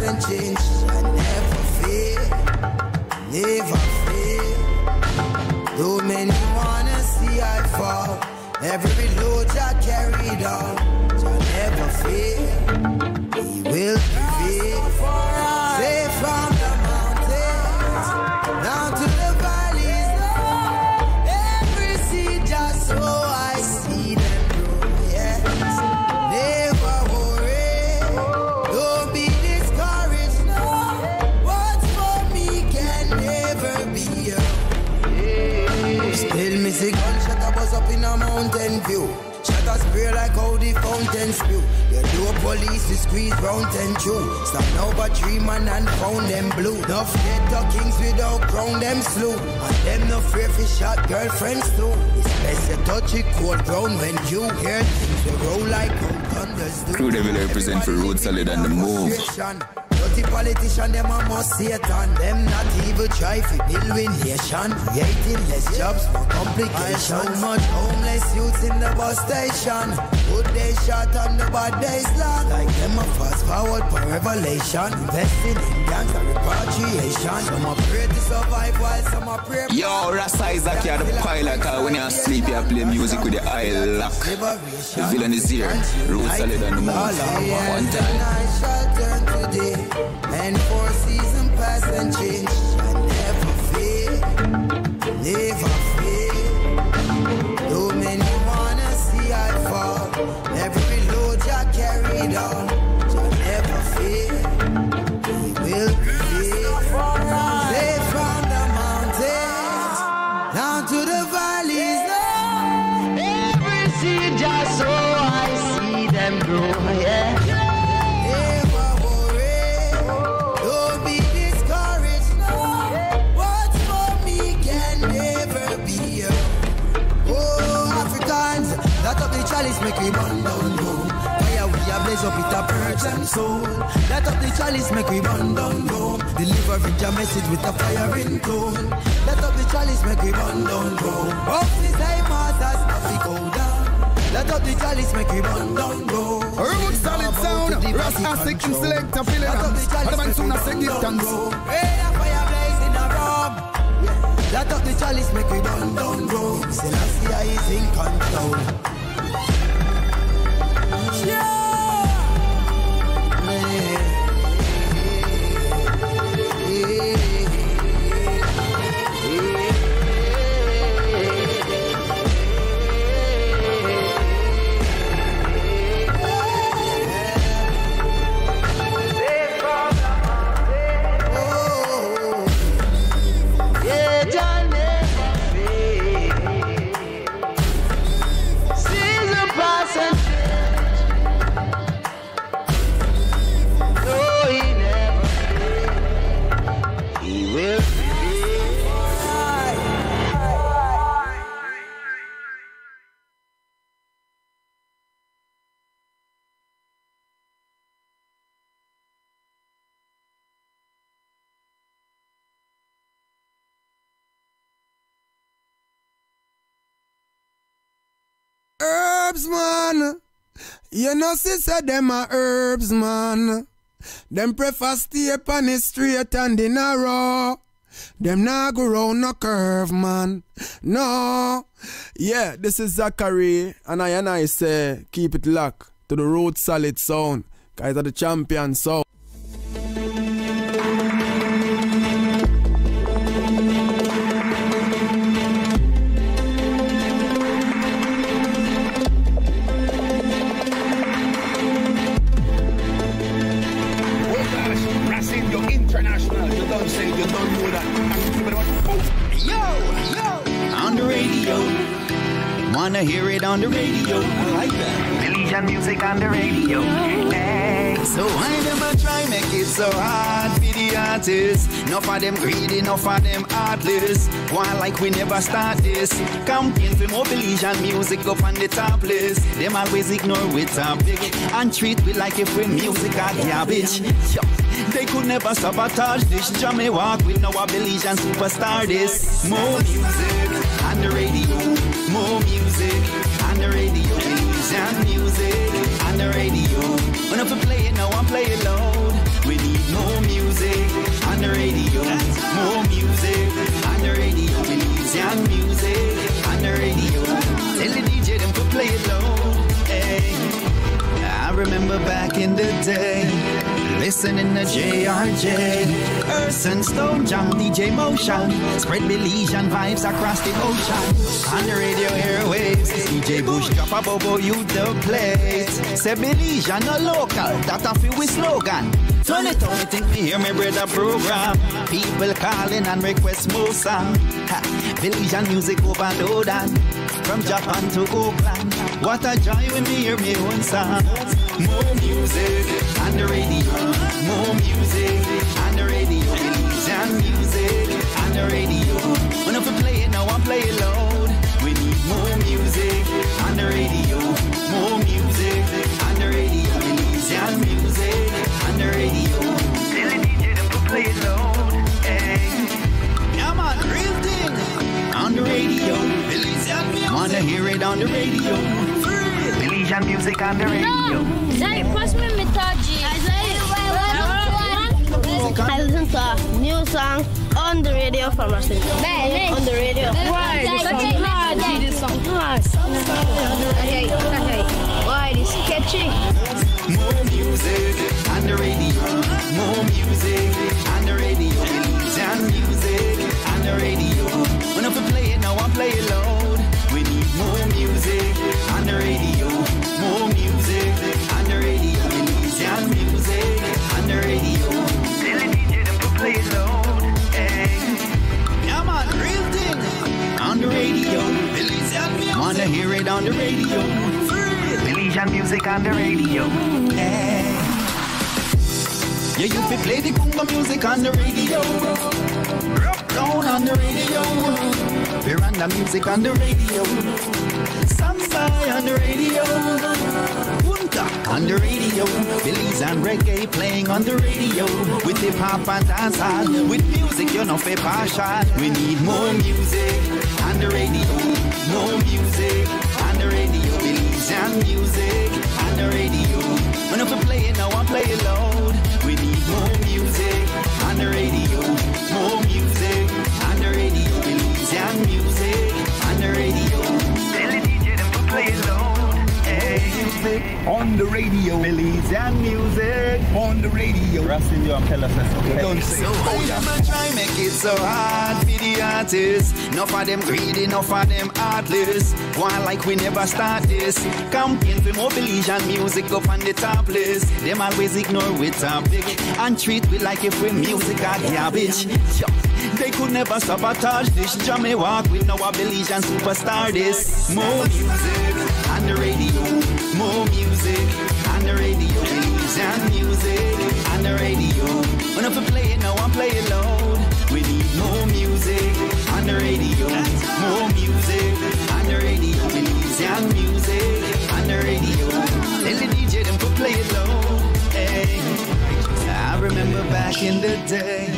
and change shall never fail, never fail. Though many wanna see I fall, every load I carried on shall never fail. He will prevail. Say from the mountains down to the valleys, every seed just so I see them grow. Yes, never worry, don't be discouraged. No, what's for me can never be yours. Still me see gunshot a buzz up in a mountain view. Shot a spray like how the fountain spew. You do a police to squeeze round 10 chew. Stand over 3 man and found them blue. Nuff ghetto kings without crown them slew. And them no fear for shot girlfriends too. It's best you touch it cold ground when you hear things they roll like how thunders do. Crew Devil represent for Rootsolid and the move. The politician, them a most Satan. Them not even try to build with nation. Creating less jobs, more complications. So much homeless youths in the bus station. Good days short and the bad days long. Like them a fast forward for revelation. Investing in gangs and repatriation. Some are pray to survive while some are pray. Yo, Rasta is like you're the pilot. When you're asleep, you play music with your eye lock. The villain is here. Rootsolid and the move. One time. I shall turn today. And 4 seasons pass and change shall never fail, never fail. Though many wanna see I fall, every load I carried on shall never fail. He will prevail. Say from the mountains down to the valleys, every seed just so I see them grow. Yeah. That up the chalice make we burn down Rome. Fire we a blaze up with a virgin soul. That up the chalice make we burn down Rome. Deliver a message with a firing tone. That up the chalice make we burn down Rome. Up the time masters not we go down. That up the chalice make we burn down Rome. Rootsolid sound, Rastastic and selector feeling them. But man soon as they give thanks. Hey, a fire blaze in a room. That up the chalice make we burn down Rome. Selassie is in control. Herbs, man. You know, sister, them are herbs, man. Them prefer stay upon the straight and in a row. Them not go round no curve, man. No. Yeah, this is Zachary, and I say, keep it locked to the Rootsolid sound. Guys are the champion sound. Wanna hear it on the radio. I like that. Belizean music on the radio. Hey. So why them a try make it so hard for the artists? Enough of them greedy, enough of them heartless. Why like we never start this? Campaign for more Belizean music up on the top list. Them always ignore we topic and treat we like if we music are garbage. They could never sabotage this. Jammy walk with no Belizean superstar this. More music on the radio. More music on the radio. Belizean music on the radio. When I play it now, I'm playing loud. We need more in the day. Listening to JRJ, Earth and Stone, Jam, DJ Motion, spread Belizean vibes across the ocean. On the radio airwaves, DJ Bush drop a bobo, you the place. Say Belizean, no local, that a feel with slogan. Turn it on, think me hear me brother program. People calling and request more song. Belizean music overload and from Japan to Oakland. What a joy when me hear me own song. More music on the radio. More music on the radio. Belizean music on the radio. When I play it now, I play it loud. We need more music on the radio. More music on the radio. Belizean music on the radio. Tell the DJ to play it loud. Hey. Yeah, man, real thing on the radio. Belizean music. Wanna hear it on the radio. Belizean music on the radio. Zay, pass me my Taji. I listen to a new song on the radio from Rustin. On the radio. Why? This song hard. Okay. Why? This catchy. More music on the radio. More music on the radio. Belizean music on the radio. When I play it now, I play it loud. We need more music on the radio. More music on the radio. Belizean music on the radio. Tell the DJ to play it loud. Hey. Yeah, man, real thing on the radio. Belizean music. Wanna hear it on the radio. Belizean music on the radio. Hey. Yeah, you fi play the conga music on the radio. Rock down on the radio. Veranda music on the radio. Samba on the radio. Punta on the radio. Belizean reggae playing on the radio. With hip hop and dancehall. With music you know fi partial. We need more music on the radio. More music on the radio. Belizean music on the radio. When I play it now, I play it loud. We need more music on the radio. More music on the radio. Belizean music on the radio. Tell the DJ to play it loud. Hey. Music on the radio. Belizean music on the radio. Rustin, you and Keller don't say. So how them a try make it so hard for the artists? Enough of them greedy, enough of them heartless. One like we never start this. Campaign for more Belizean music up on the top list. Them always ignore we topic and treat we like if we music are garbage. They could never sabotage this. Jammy walk with no Belizean superstar this. More music on the radio. More music on the radio. Belizean music on the radio. When I play it now, I play it loud. We need more music on the radio. More music on the radio. Belizean music on the radio. Tell the DJ them to play it loud. Hey. I remember back in the day.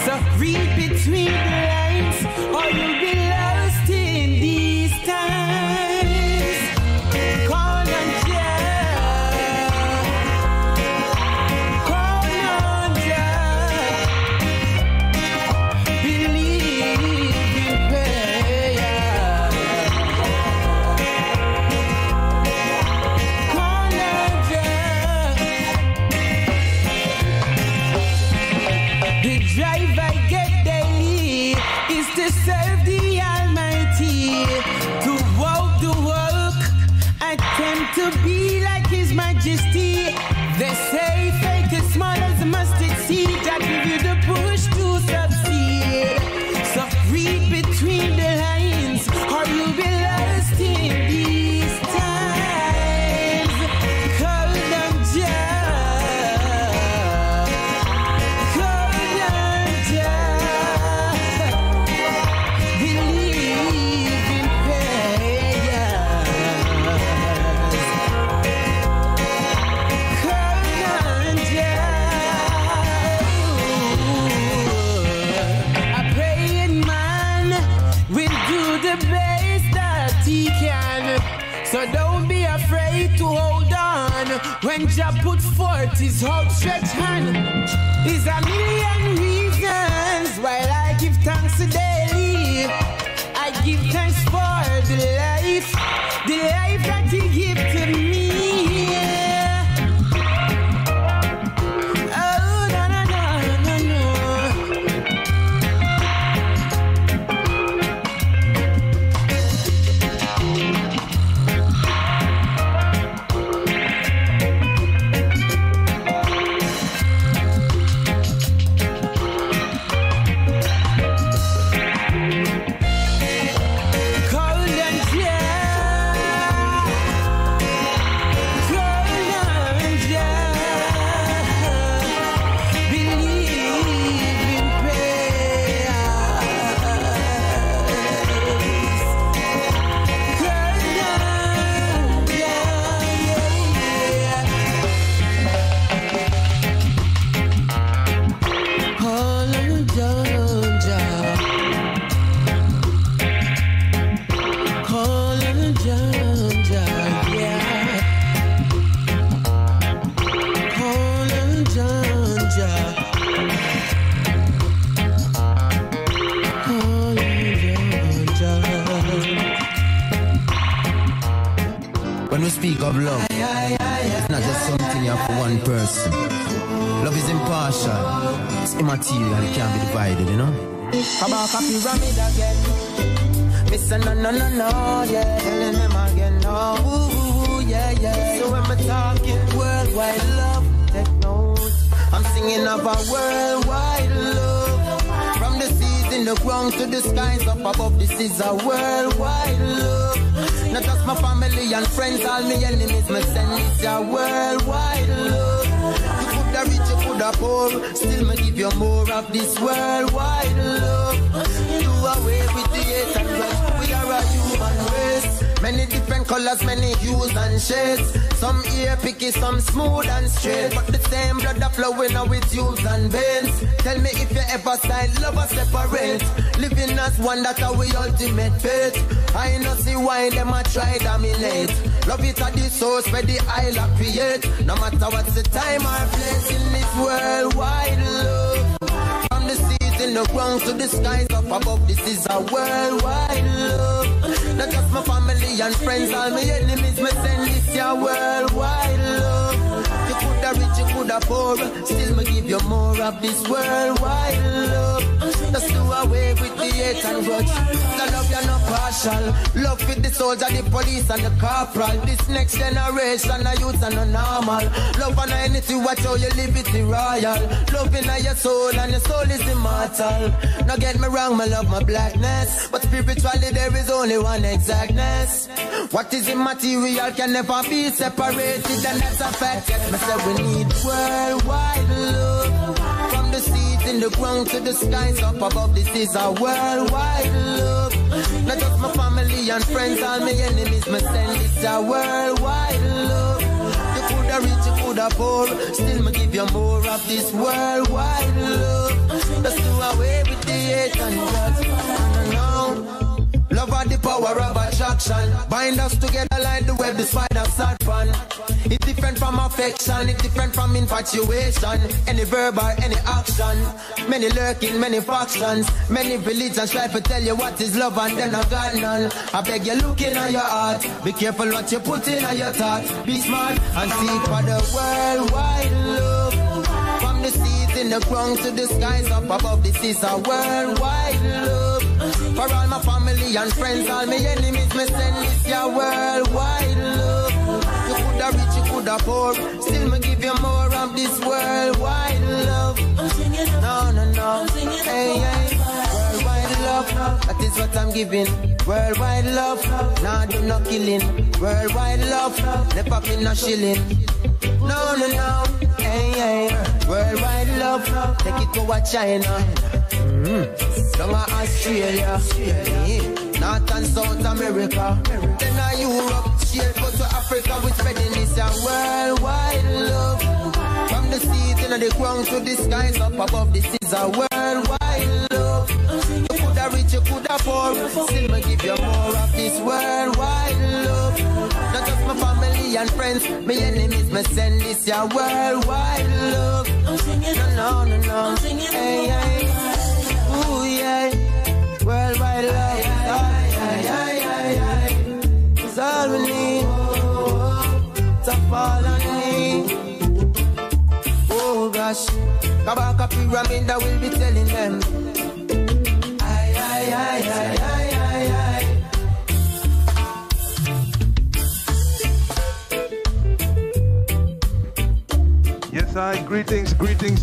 So read between the lines, or you'll be lost in these times. Call on Jah, call on Jah. Believe in prayer. Call on Jah. The drive I get daily is to serve the Almighty, to walk the walk, attempt to be like His Majesty. They say faith is small as a mustard seed, that give you the push to succeed. So read between the lines, or you'll be lost in these times. Call on Jah. When Jah put forth his outstretched hand, is a million reasons why I give thanks daily. I give thanks for the life that he gave to me. Oh, no, no, no, no, no. When we speak of love, it's not just something you have for one person. Love is impartial, it's immaterial, and it can't be divided, you know? About a pyramid again. Missing no, yeah. Telling them again, no, ooh, yeah, yeah. So when we're talking worldwide love, take note. I'm singing about worldwide love. From the seas in the ground to the skies up above, this is a worldwide love. Not just my family and friends, all my enemies, my send it's a worldwide love. You could have rich, you could have poor, still me give you more of this worldwide love. Do away with the hate and love. We are a human race. Many different colors, many hues and shades. Some ear picky, some smooth and straight. But the same blood that flowing out with tubes and veins. Tell me if you ever style love or separate. Living as one, that's our ultimate fate. I not see why them a try dominate. Love it at the source where the isle create. No matter what's the time or place in this worldwide love. From the seas in the ground to the skies up above, this is a worldwide love. Not just my family and friends, all my enemies, me send this your worldwide love. You could have rich, you could have poor, still me give you more of this worldwide love. Just do away with the hate and grudge. The love you're not partial. Love with the soldier, the police and the corporal. This next generation, the youth and the normal. Love and anything, watch how you live it royal. Love in your soul and your soul is immortal. Now get me wrong, me love my blackness, but spiritually there is only one exactness. What is immaterial can never be separated, and that's a fact. Me say we need worldwide love. From the seeds in the ground to the skies up above, this is a worldwide love. Not just my family and friends, all my enemies, me send this a worldwide love. You could have rich, you could have poor, still me give you more of this worldwide love. Let's do away with the hate and love. Love are the power of attraction. Bind us together like the web the spider start fun. It's different from affection, it's different from infatuation. Any verb or any action. Many lurking, many factions. Many religions try to tell you what is love and then I got none. I beg you look in your heart. Be careful what you put in your thought. Be smart and seek for the worldwide love. From the seas in the ground to the skies up above, this is a worldwide love. For all my family and friends, all my enemies, me send this your worldwide love. You could have rich, you could have poor, still me give you more of this worldwide love. No, no, no, hey, hey. Worldwide love, that is what I'm giving. Worldwide love, nah do no killing. Worldwide love, never been no shilling. No, no, no, hey, hey. Worldwide love, take it to a China. Down to Australia, North and South America, then a Europe, straight go to Africa. We spreading this a worldwide love. From the seas in the ground to the skies up above, this is a worldwide love. You could have rich, you could have poor, still me give you more of this worldwide love. Not just my family family and friends, my enemies, me send this your worldwide love. I'm singing, no. I'm singing, hey, hey. Ooh, yeah. Worldwide love. It's all we need. To fall on me. Oh gosh, Kabaka Pyramid, I will be telling them. Yes, greetings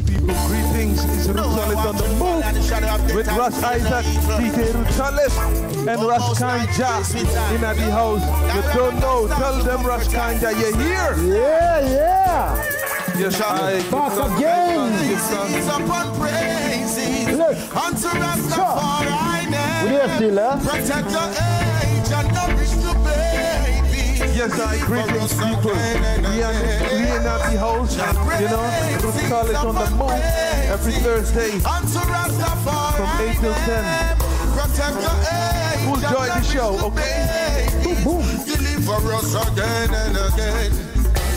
people, greetings. It's Rootsolid on the move with Russ Isaac, DJ Rootsolid, and Russ Kanja in the house. You don't know, tell them Russ Kanja you're here. Yeah. Yes, back again. Look, Protect the age and nourish the baby. Yes, greetings people. We in the house, you know, Rootsolid on the move every Thursday from 8 till 10. We'll enjoy the show, okay? Boom. Deliver us again and again.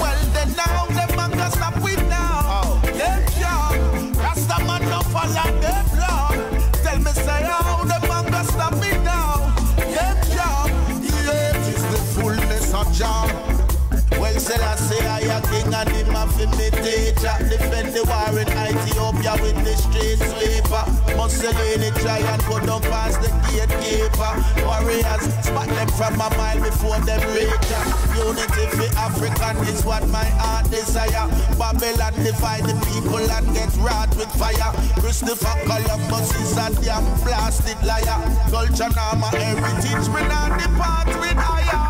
Well, then now, them man can stop with now. Them job, Rasta man no follow them law. Tell me say how them man can stop with now. Them job, yeah, it's the fullness of job. Well, say I say I a king and him a fi me teacher. Defend the war in Ethiopia with the street sweeper. Mussolini try and go down past the gatekeeper. Warriors spot them from a mile before them reach ya. Unity for African is what my heart desire. Babylon divide the people and get wrought with fire. Christopher Columbus is a damn blasted liar. Culture now my heritage, me not depart with higher.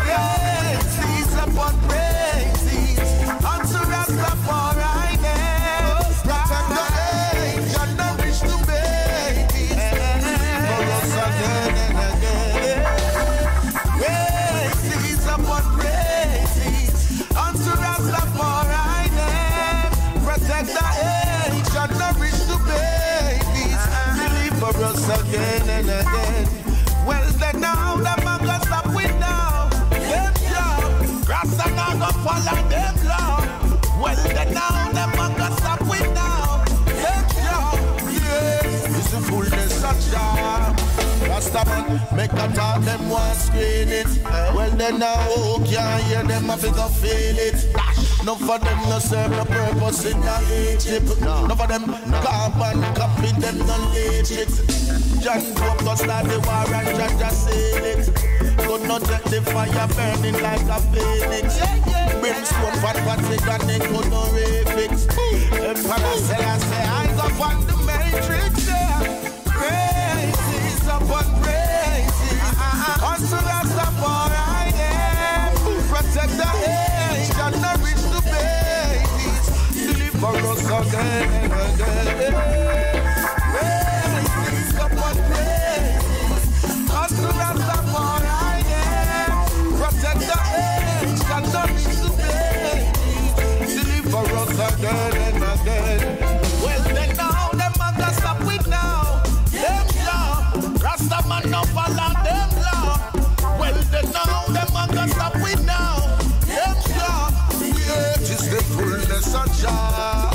Yes, these upon praises unto Rastafari name. Protect the age and nourish the babies. For us again and again. Praises upon praises unto Rastafari name. Protect the age and nourish the babies. Believe for us again and again. Well then now the man can stop with now. Them job, Rasta now go follow them law. Well then now the man can stop with now. Them job, yeah, it's the fullness of job. Rasta man make a talk, them want screen it. Well then now who can't hear them a figure feel it. None for them no serve no purpose in the Egypt. None for them carbon copy them no legit. John Pope go start the war and John just seal it. Could not take the fire burning like a phoenix. Brimstone for Patrick and they could not rape it. Emperor Selassie I go on the matrix there. Praises upon praises unto Rastafari name. Protect the age and nourish the babies. Deliver us again and again. Praises upon praises unto Rastafari name. Protect the age and nourish the babies. Deliver us again and again. Well then now them man can stop with now. Them law, Rasta man no follow them law. Well then now them man can stop with now. Them law, yeah, it is the fullness of Jah.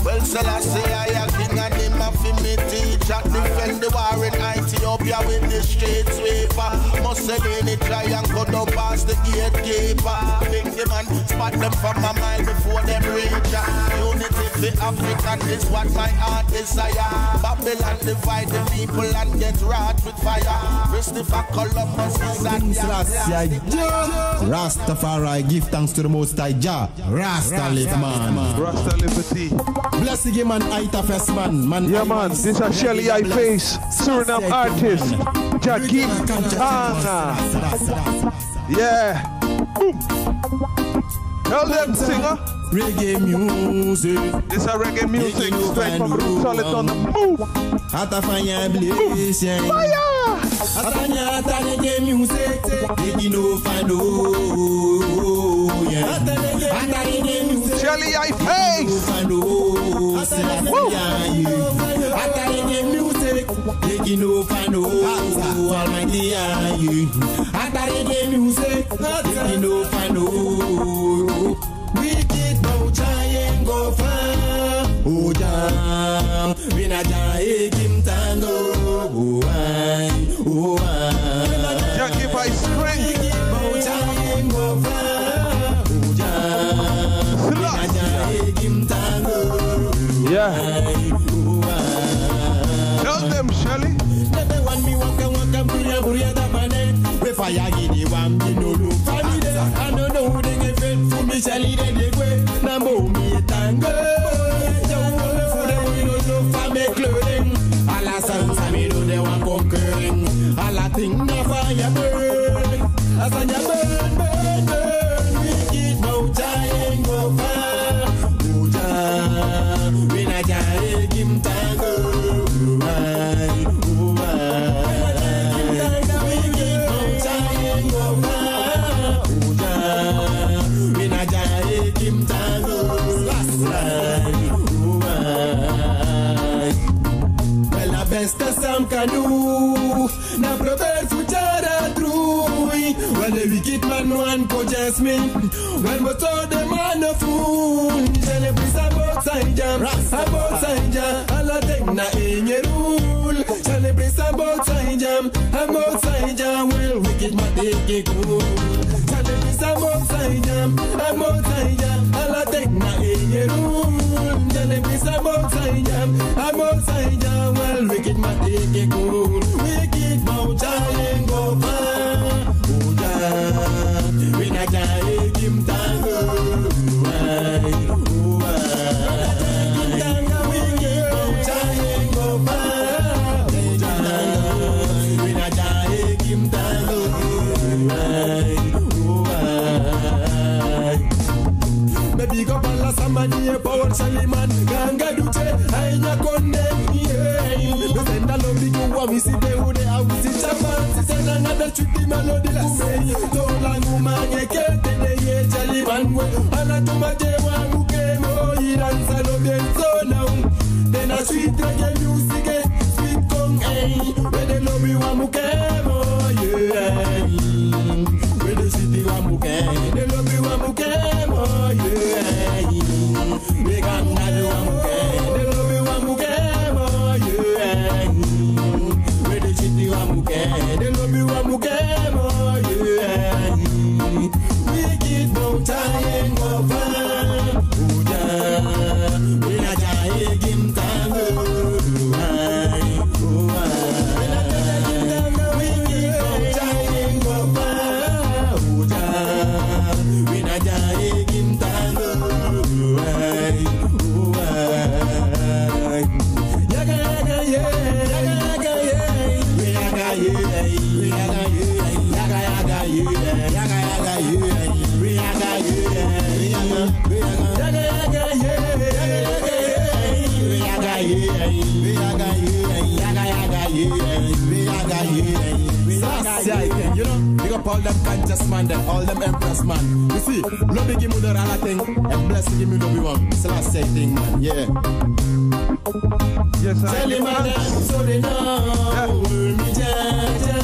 Well, Selassie I a king and him a fi me teacher. Defend the war in Ethiopia with the street sweeper. Mussolini try and go down past the gatekeeper. Pick them and spot them from a mile before them reach ya. Unity for African is what my heart desire. Babylon divide the people and get wrought with fire. Christopher Columbus is a Rastafari, give thanks to the Most High Jah. Rasta live man. Rasta liberty. Bless the man, Aita first man. Yeah man, this is Shelly I Face, Suriname artist, Jakim Kanja. Yeah. Boom. Tell them singer. Reggae music. This is reggae music straight from Rootsolid on the move. Atafanya blazing. Fire! Atanya reggae music. Taking over no. Atanya music. Shelly I Face. Atanya music. Taking me no fan, oh, almighty are you. After reggae music, make me no fan, oh. Wicked bout giant go far, oh jam. We na giant Kim Tango, oh I. Jackie by strength. Wicked bout giant go far, oh jam. We na giant Kim Tango, yeah. Tell them, Shelly. Never want me waka buria da mane. We fire gidi wam di no no family de. I don't know who they get fed for me Shelly de go. Na mo mi tango. Just for the we don't know family clothing. Alla sansa me do they want conquering. Alla thing na fire burn. Asanya burn. We keep no giant go far. Uja. We na giant Kim Tango. Besta Sam Kanu, na protect fuchara true. When the wicked man one ko Jasmine, when we told the man a fool. Jale pisa botsai jam, botsai jam. Alla take na inye rule. Jale pisa botsai jam, botsai jam. Well wicked man take it cool. Jale pisa botsai jam, botsai jam. Alla take na inye rule. Jale pisa botsai jam, botsai jam. Well wicked man take it cool. Wicked man giant go far. We na giant Kim Tango. Wicked man giant go far. We na giant Kim Tango. Baby go bala somebody a power Shaliman. Ganga duche ainya konde. Send a love you want me see the who they have to chaman. Send another tricky melody la say. Don't like woman ye can't the ye Shaliman we. Ala to my day one who came oh he dance a love them so now. Then a sweet reggae music sweet kong eh. When the love you want who came oh yeah. When the city want who came, the love you want who came oh yeah. We got that one who came, the love you want who came oh yeah. Where the city want who came, the love you want who came oh yeah. Wicked bout giant go far, oh yeah. We na giant Kim Tango, oh wicked bout giant go far, oh yeah. We na giant Kim Tango, yaga yaga yeah, yaga yaga yeah, we yaga yeah, we yaga yeah, yaga yaga yeah, yaga yaga yeah, we yaga yeah, we yaga yeah, we yaga yeah, we yaga yeah, yaga yaga yeah, we yaga yeah. You know, big up all them Kanjas man, them all them empress man. You see, love give me the other thing, and blessing give me the one. It's the last thing, man. Yeah. Yes, tell him man, so they know. Me jaja,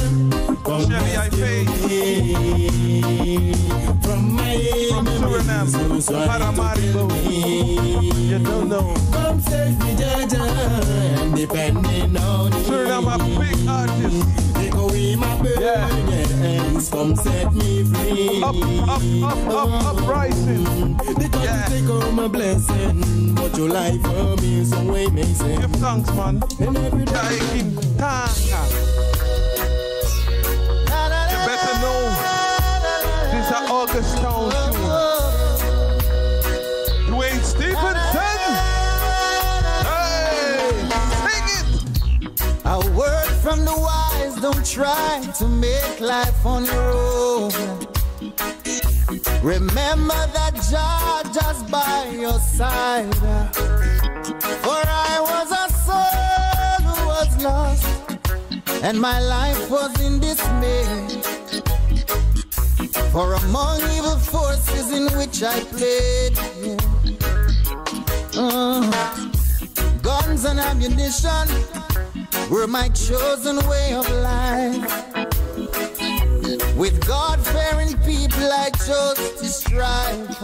come rescue me from my enemies. Paramaribo. You don't know. Come save me jaja, and depending on you. Suriname, a big artist. Take away my burdens, come set me free. Up, rising. Because you take all my blessing, but your life for me is so amazing. Give thanks, man. And every day, you better know this is August Town tune. Dwayne Stevenson. Hey, sing it. A word from the wise, don't try to make life on your own. Remember that Jah just by your side. For I was a soul who was lost, and my life was in dismay. For among evil forces in which I played, guns and ammunition were my chosen way of life. With God-fearing people I chose to strive.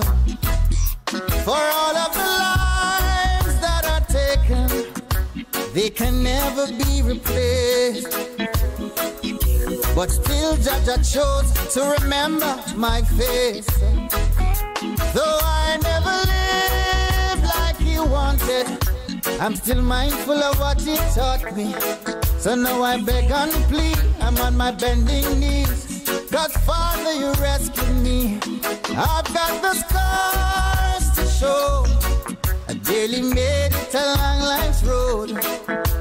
For all of the lives that are taken, they can never be replaced. But still Jaja chose to remember my face. Though I never lived like he wanted, I'm still mindful of what he taught me. So now I beg and plead, I'm on my bending knees. 'Cause Father, you rescued me. I've got the scars to show. I barely made it along life's road.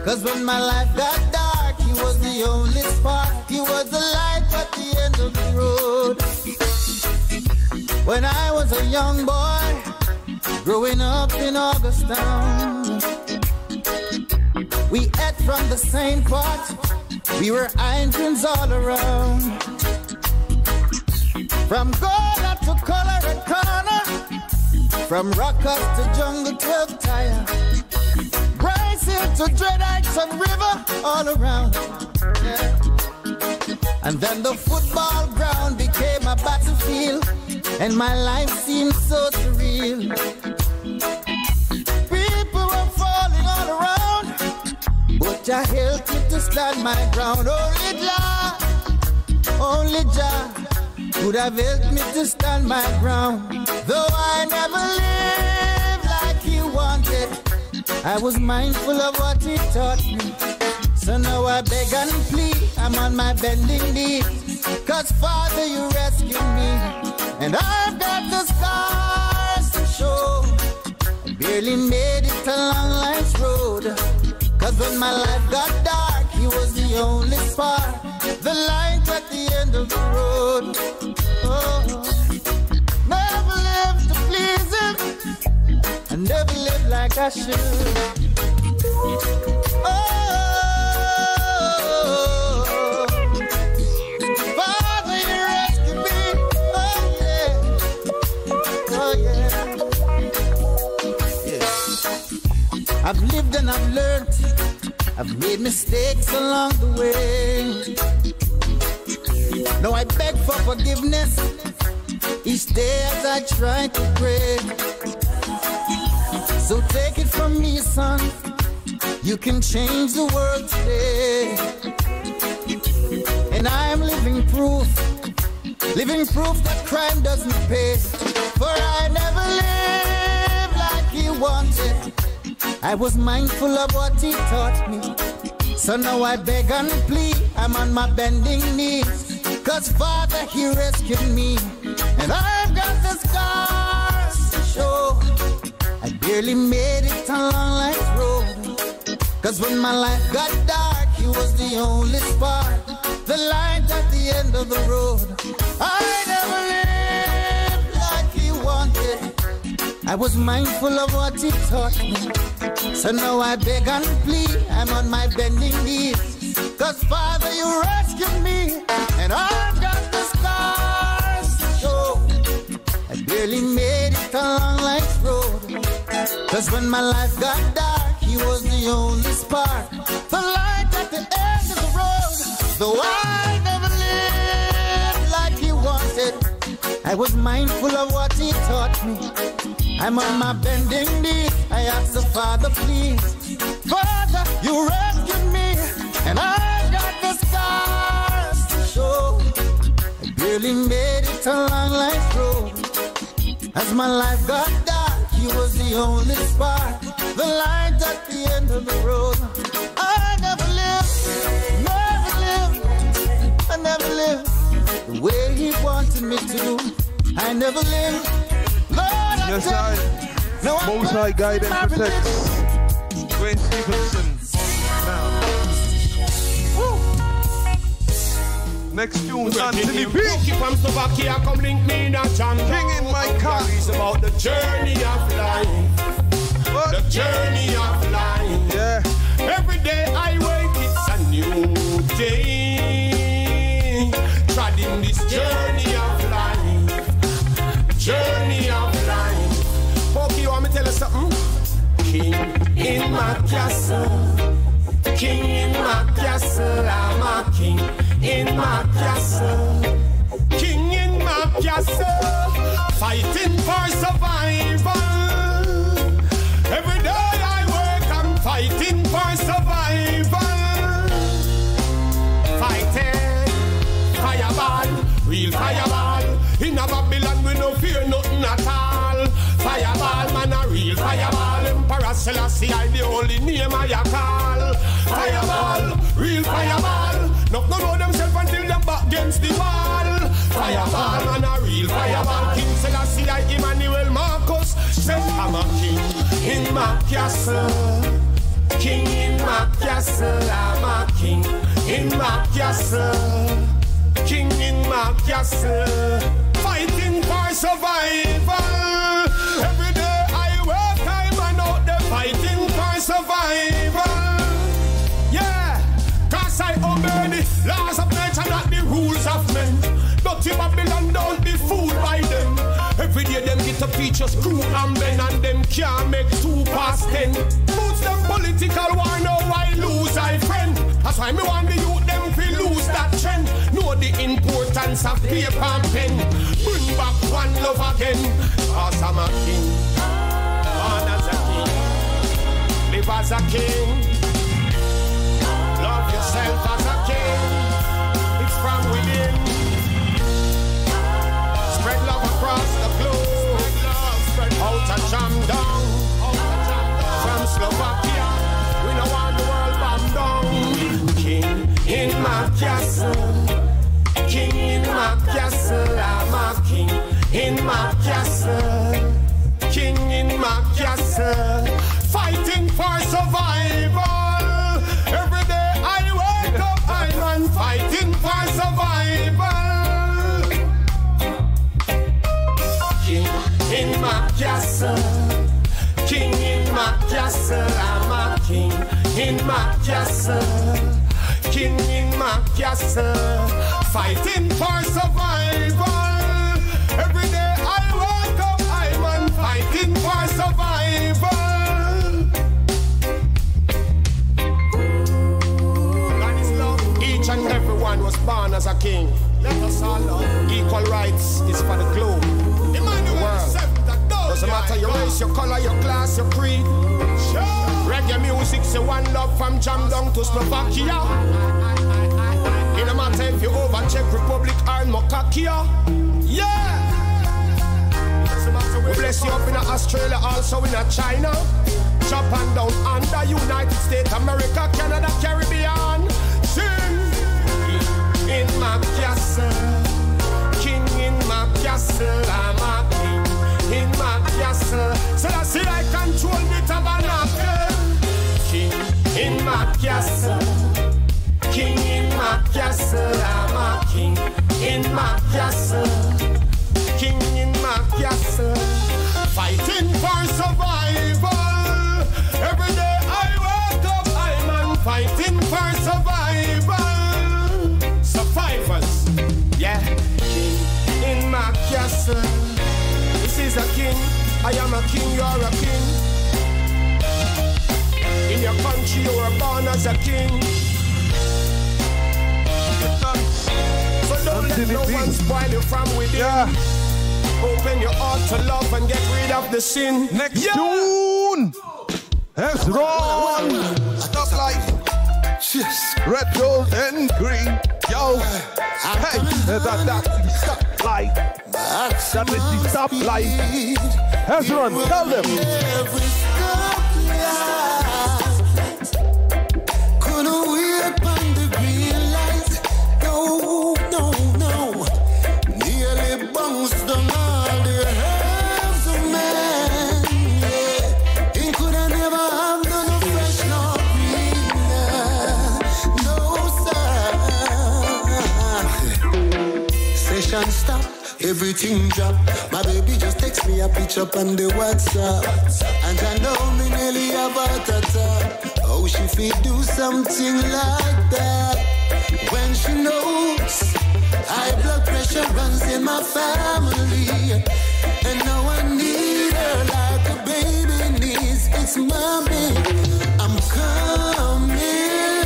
'Cause when my life got dark, he was the only spark. He was the light at the end of the road. When I was a young boy, growing up in Augustown, we ate from the same pot. We were irons all around. From Gola to Color and Corner, from Rockers to Jungle 12 Tire, Bryce Hill to Dreadites and River, all around. Yeah. And then the football ground became a battlefield, and my life seemed so surreal. People were falling all around, but Jah helped me to stand my ground. Only Jah could have helped me to stand my ground. Though I never lived like he wanted, I was mindful of what he taught me. So now I beg and plead, I'm on my bending knees. 'Cause Father, you rescued me, and I've got the scars to show. I barely made it along life's road. 'Cause when my life got dark, he was the only spark, the light at the end of the road. Oh, never lived to please him, I never lived like I should. Oh, Father, you rescued me. Oh yeah, oh yeah. I've lived and I've learned. I've made mistakes along the way. Now I beg for forgiveness each day as I try to pray. So take it from me, son, you can change the world today. And I am living proof that crime doesn't pay. For I never lived like he wanted, I was mindful of what he taught me. So now I beg and plead, I'm on my bending knees. 'Cause Father, he rescued me, and I've got the scars to show. I barely made it along life's road. 'Cause when my life got dark, he was the only spark, the light at the end of the road. I never lived like he wanted, I was mindful of what he taught me. So now I beg and plead, I'm on my bending knees. 'Cause Father, you rescued me, and I've got the scars to show. I barely made it along life's road. 'Cause when my life got dark, he was the only spark, the light at the end of the road. Though I never lived like he wanted, I was mindful of what he taught me. I'm on my bending knees, I ask the Father, please. Father, you rescued me, and I've got the scars to show. I barely made it along life's road. As my life got dark, he was the only spark, the light at the end of the road. I never lived, I never lived the way he wanted me to. I never lived, Lord, I yes, tell you. No, Most High guide and protect. Dwayne Stevenson. Now. Next tune, Anthony P. From Slovakia, come link me in a chant. King in my car. It's about the journey of life. What? The journey of life. Yeah. Every day I wake, it's a new day. Treading this journey of life. Journey of life. Okay, you want me to tell you something? King in my castle. king in my castle. I'm a king in my castle. King in my castle, fighting for survival. Every day I work, I'm fighting for survival. Fighting, fireball, real fireball. In a Babylon we no fear nothing at all. Fireball, man, a real fireball. Emperor Selassie, I the only name I call. Fireball, real fireball. No know themselves until them back against the wall. Fireball, man, a real fireball. King Selassie, I Emmanuel Marcus said I'm a king in my castle. King in my castle, I'm a king in my castle. King in my castle, fighting for survival. Every day I work, I'm out there fighting for survival. Yeah, cause I obey the laws of nature, not the rules of men. Dirty Babylon, don't be fooled by them. Every day them get a feature screw and bend, and them can't make 2 past 10. Boots them political war, no why lose I friend. That's why me want the youth them feel lose that trend. Know the importance of paper and pen. Bring back one love again. Cause I'm a king, born as a king, live as a king. Love yourself as a king. It's from within. Spread love across the globe. Out of jam down. From Slovakia, we don't want the world bomb down. King in my castle. King in my castle. I'm a king in my castle. King in my castle. Fighting for survival. Every day I wake up, I'm fighting for survival. In my castle, king in my castle, I'm a king in my castle, king in my castle, fighting for survival. Every day I wake up, I'm fighting for survival. God is love. Each and everyone was born as a king. Let us all love. Equal rights is for the globe. Doesn't matter your race, your color, your class, your creed. Reggae music's the one love from Jam down to Slovakia. It no matter if you over Czech Republic or Mokakia. Yeah. We bless you up in Australia, also in China, Japan down under United States, America, Canada, Caribbean. Sing in my castle, king in my castle, I'm a king in my castle. So I see I control the tabernacle. King in my castle, king in my castle, I'm a king in my castle, king in my castle, fighting for survival. Every day I wake up, I'm fighting for survival. Survivors, yeah. King in my castle. This is a king, I am a king, you are a king. In your country you were born as a king. So don't let no one spoil you from within. Yeah. Open your heart to love and get rid of the sin. Next tune! Let's run! Stop life. Red, gold, and green. Yo! Hey! That stop light. That is the stop light. Let's run, tell them. Couldn't wait on the green light. No. Nearly bounced on all the halves of man. Yeah. He could have never have none of fresh nor green. No, sir. Session stop. Everything drop. My baby just text me a picture on the WhatsApp. And I know me nearly have a heart attack. Oh, she feel do something like that when she knows high blood pressure runs in my family. And now I need her like a baby needs its mommy. I'm coming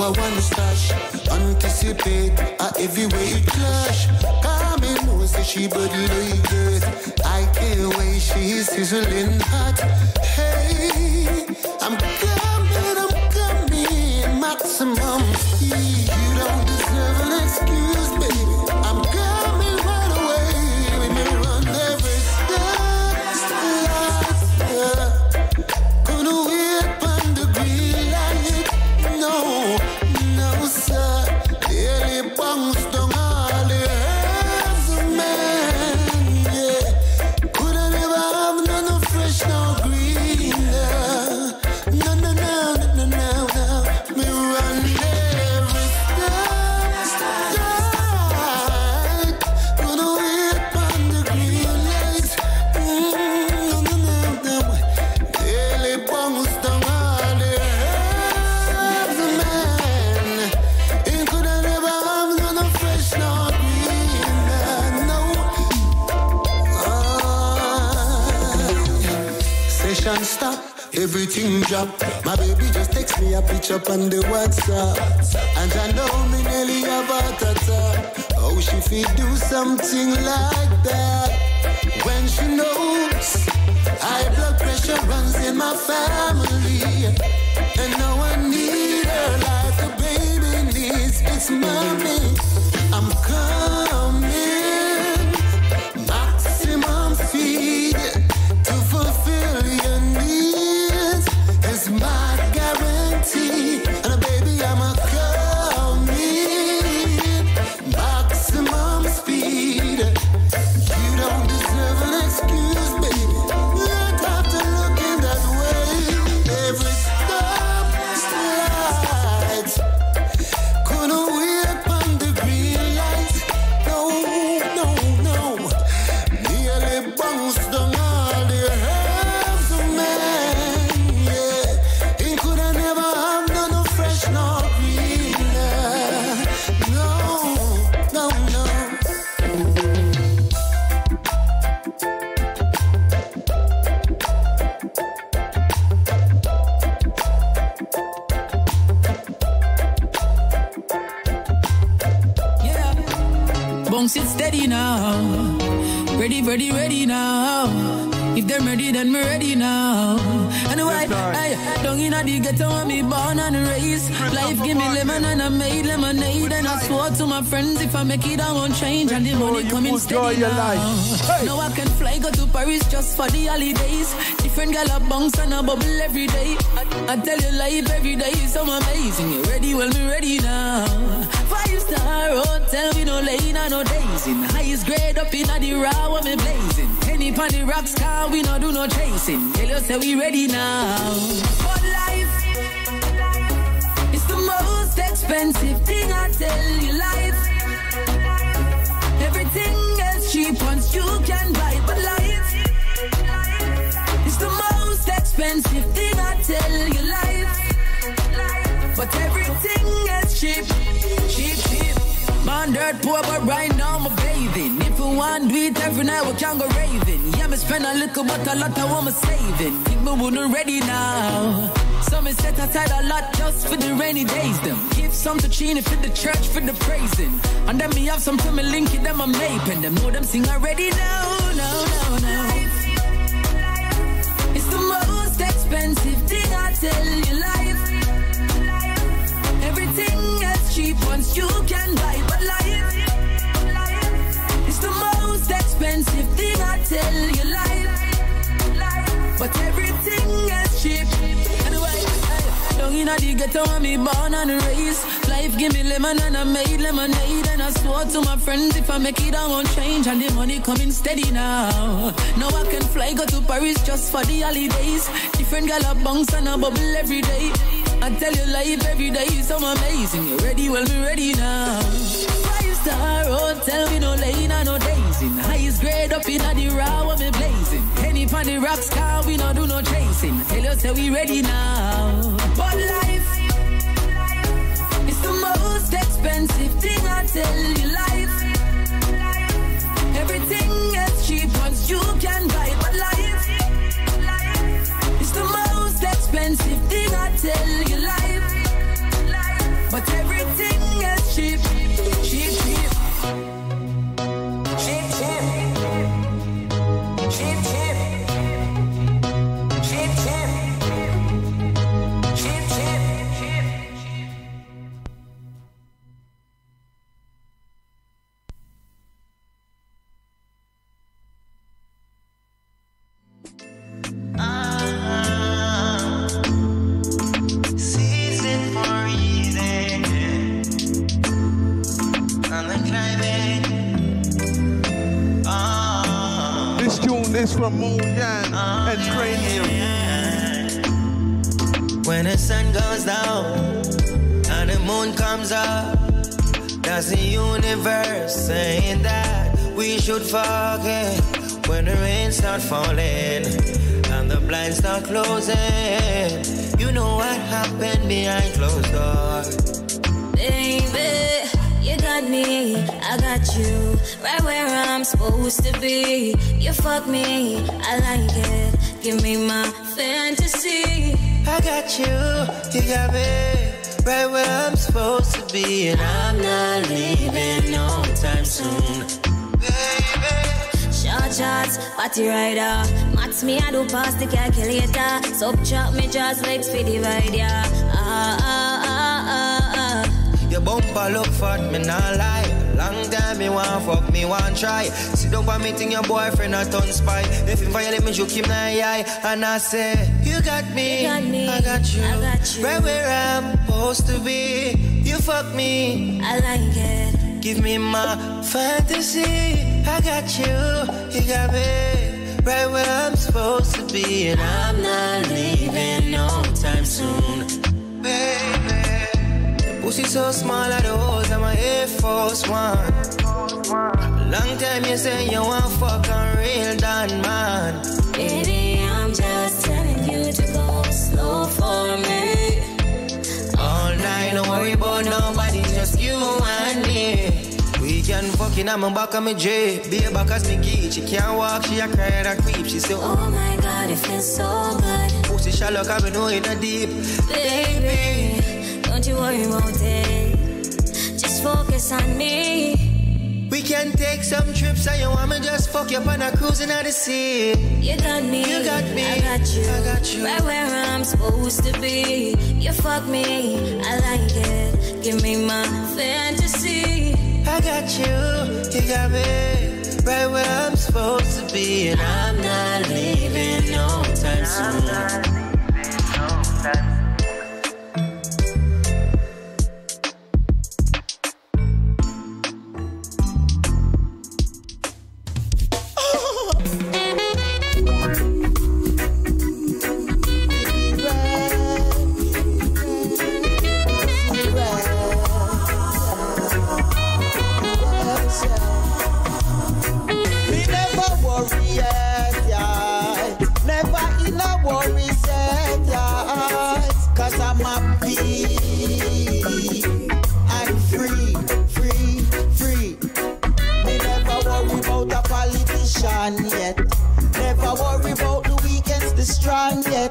I want stash. Anticipate every way it clash. Come in, no say she body like it. I can't wait, she's sizzling hot. Hey, I'm coming, maximum speed. You don't deserve an excuse, baby. I'm coming right away. We may run every step. Gonna wait on the green light. No, sir. Daily bungs down all the herbs of man. Yeah, coulda never have none of fresh no green. No. Me run every step. Gonna wait on the green light. No. Daily bungs down all the herbs of man. It coulda never have none of fresh no green. No. Session stop. Everything drop. My baby just text me a picture on the WhatsApp. And I know me nearly have a attack. Oh, she feel do something like that when she knows high blood pressure runs in my family. And now I need her like a baby needs its mommy. I'm coming, maximum speed to fulfill your needs. It's my guarantee. And baby, I'm a coming, maximum speed. You don't deserve an excuse, baby. You don't have to look in that way. Every stop light. Couldn't wait on the green light. No. Nearly bounced down all the herbs of man. Yeah, it coulda never have none of fresh nor green. No. Yeah. Bounce it steady now. Ready now. If they're ready, then we're ready now. Anyway, hey, don't you know the ghetto when me born and raised. Life give me lemon and I made lemonade. And I swore to my friends if I make it I won't change. And the money coming steady now. Now I can fly, go to Paris just for the holidays. Different gal a bounce and a bubble every day. I tell you life every day is so amazing. You ready? Well, me ready now. 5-star hotel, we no lane and no days in. Highest grade up in the raw, what me blazing. Penny pon the rocks car, we no do no chasing. Tell you say we ready now. For life, it's the most expensive thing I tell you. Life, everything is cheap once you can buy it. But life, it's the most expensive thing I tell you. Life, but everything is cheap. Man dirt poor, but right now I'm bathing. If we want do it every night, we can go raving. Yeah, me spend a little, but a lot I want me saving. Think me wouldn't ready now. So me set aside a lot just for the rainy days. Them give some to Chini for the church for the praising. And then me have some to me link it, them I'm maping. Them know them sing already now. Life, it's the most expensive thing I tell you. Life, everything is cheap once you can buy. But life, it's the most expensive thing I tell you. Life, but everything is cheap. Anyway, down in the ghetto when me born and raised. Life give me lemon and I made lemonade. And I swore to my friends if I make it I won't change. And the money coming steady now. Now I can fly, go to Paris just for the holidays. Different gal a bounce and a bubble every day. I tell you life every day is so amazing. You ready? Well, me ready now. 5-star hotel, we no lane and no days in. Highest grade up in the raw, what me blazing. Penny pon the rocks car, we no do no chasing. Tell you say we ready now. But life, it's the most expensive thing I tell you. Life, everything is cheap once you can buy. But life, it's the most expensive thing I tell you. Life, but Greetings from Mo Yan and Train When the sun goes down and the moon comes up, that's the universe saying that we should forget. When the rain start falling and the blinds start closing, you know what happened behind closed doors. Baby, you got me, I got you, right where I'm supposed to be. You fuck me, I like it, give me my fantasy. I got you, you got me, right where I'm supposed to be. And I'm not leaving no time soon. Short shots, party rider. Max me, I do pass the calculator. Subtract me just legs for divide, yeah. Your bumper look fat, me not lie. Long time me want fuck, me want try. Sit down for meeting your boyfriend a ton spy. If you violate me, you keep my eye. And I say, you got me, I got you, right where I'm supposed to be. You fuck me, I like it, give me my fantasy. I got you, you got me, right where I'm supposed to be. And I'm not leaving no time soon, baby. Pussy so small at the holes, I'm a Air Force One. Long time you say you want fuck a real done man. baby, I'm just telling you to go slow for me. All night, don't worry about nobody, just you and me. We can fucking, I'm back on my J. Be a back as me geek. She can't walk, she a cry and a creep. She say, oh my God, it feels so good. Pussy shallow, cause we know in a deep. Baby, don't you worry about it, just focus on me. We can take some trips and you want me just fuck you up on a cruising at the sea. You got me, you got me, I got you, right where I'm supposed to be. You fuck me, I like it, give me my fantasy. I got you, you got me, right where I'm supposed to be. And I'm not leaving no time soon. Yet. Never worry about the weekends, the strong yet.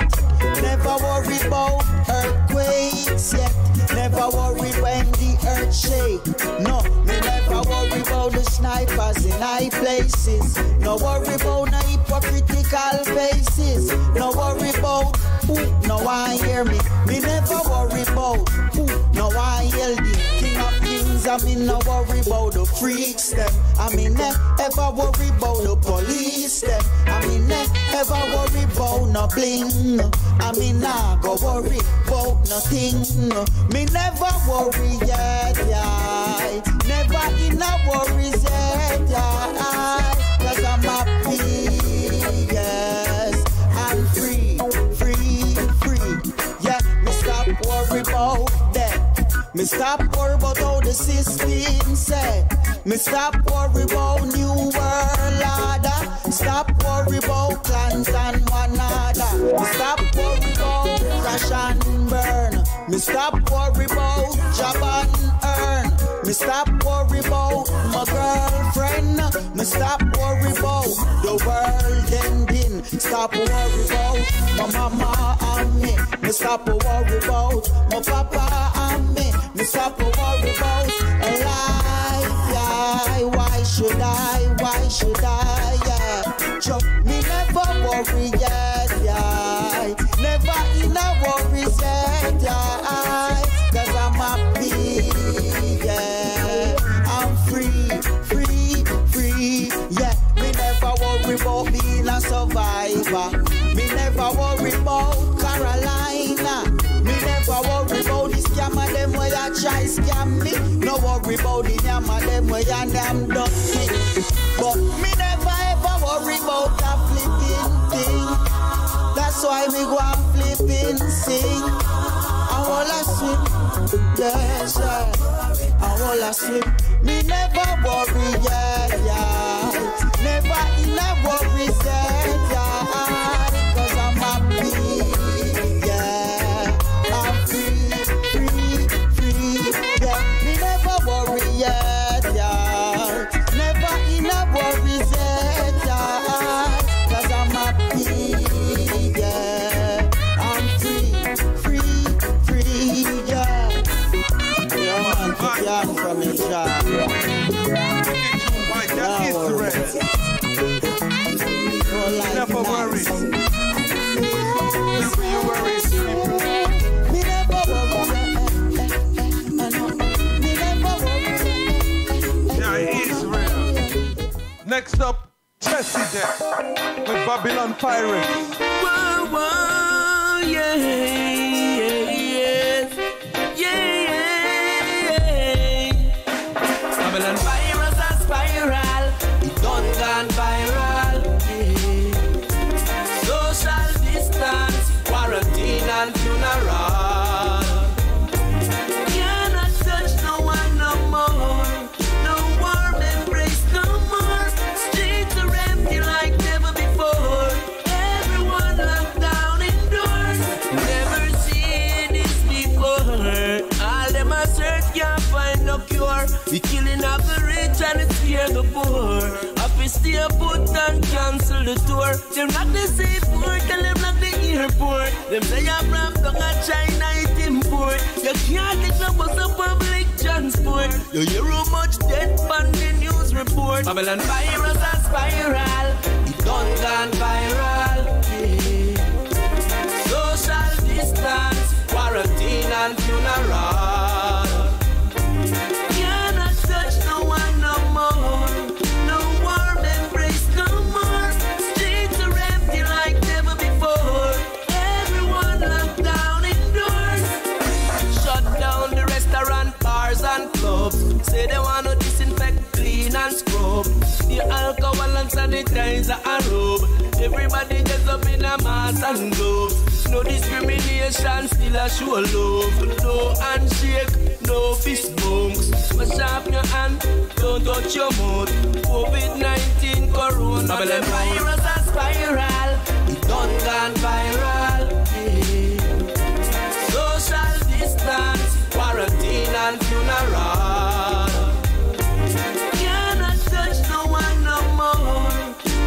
Never worry about earthquakes yet. Never worry when the earth shake. No, me never worry about the snipers in high places. No worry about no hypocritical faces. No worry about who no one hear me. Me never worry about who no one hear the King of Kings. I mean no worry about the freaks them. I mean never worry about the police them. I mean never worry about no bling. I mean nah go worry about nothing. Me never worry yet, yeah. Never in a worries yet, yeah. Cause I'm happy, yes. I'm free, free, free. Yeah, me stop worry about that. Me stop worry about how the system said. Me stop worry about new world order. Stop worry about clans and one another. Me stop worry about crash and burn. Me stop worry about job and earn. Me stop worry about my girlfriend. Me stop worry about the world ending. Stop worry about my mama and me. Me stop worry about my papa and me. Me stop worry about life, yeah. Why should I, yeah. Me never worry yet, yeah. Never in a worries yet, yeah. Cause I'm happy, yeah. I'm free, free, free, yeah. Me never worry about being a survivor. Me never worry about Carolina. Me never worry about the scammer them where you try scam me. No worry about the yammer them where you damn done me. But me never ever worry about a flip why me go and flipping sing. I wanna swim, yes, I wanna swim. Me never worry, yeah. Never in a worry, yeah. Cause I'm happy, yeah. I'm free, yeah. Me never worry, yeah. Never in a worry, yeah. Cause I'm happy, yeah. I'm free, yeah. Yeah, man, put your hand from your job. Never worry. Never you worry. Yeah, it is real. Next up, Tessie Deck with Babylon Pirates. Whoa, whoa, yeah. Babylon Pirates are spiral. It done gone viral. Social distance, quarantine and funeral. Cannot touch no one no more. No warm embrace no more. Streets are empty like never before. Everyone locked down indoors. Never seen this before. All them a search can't find no cure. The killing of the rich and it's fear the poor. Stay put and cancel the tour. Them not the safe port, tell them not the airport. Them say you're from down at China, it import. You can't get no bus of public transport. You hear how much death on the news report. Babylon virus and spiral. It done gone viral. Yeah. Social distance, quarantine and funeral. Cannot touch no one no more. And clubs say they want to disinfect, clean and scrub. The alcohol and sanitizer and rub. Everybody gets up in a mask and gloves. No discrimination, still a show love. No handshake, no fist bumps. Mash up your hand, don't touch your mouth. COVID-19, corona, Babylon virus and spiral. It done gone viral. Yeah. Social distance, quarantine and funeral. Cannot touch no one no more.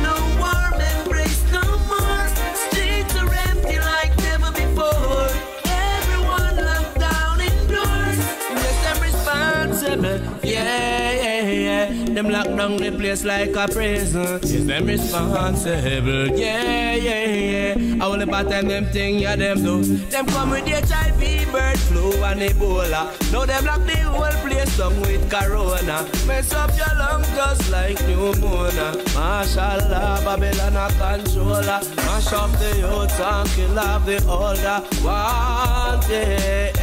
No warm embrace no more. Streets are empty like never before. Everyone locked down indoors. Yes, them responsible. Yeah. Them lock down the place like a prison. Yes, them responsible. Yeah. All about them thing, yeah, them do. Them come with HIV, bird flu and Ebola. Now them lock the whole place down with corona. Mess up your lungs just like pneumonia. Mashallah, Babylon a controller. Mash up the youth and kill off the older. Want it.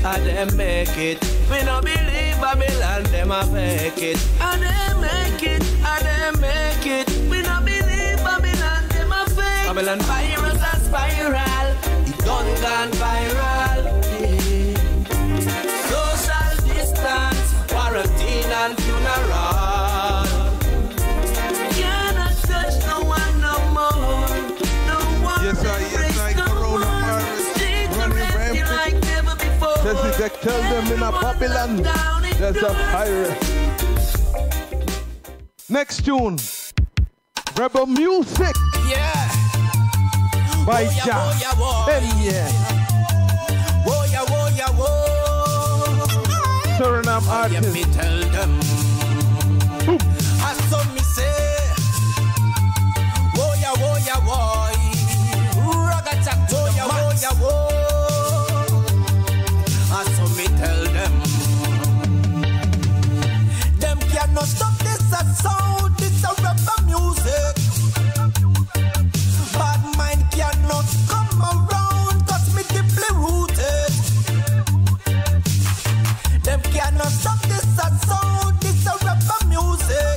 I them make it. We no believe Babylon, them a fake it. I them make it. We no believe Babylon, them a fake. Babylon virus and spiral. It done gone viral. Yeah. Social distance, quarantine and funeral. Cannot touch no one no more. No one. Yes, coronavirus. Running rampant. Tessie Deck, tell them in a Babylon there's a pirate. Next tune, Rebel Music. Yeah. By Jah. Suriname artist. Me tell them. I saw me say, woya. Ragatak, woya. So me tell them cannot stop this a sound, this a rebel music. Bad mind cannot come around, cause me deeply rooted. Them cannot stop this a sound, this a rebel music.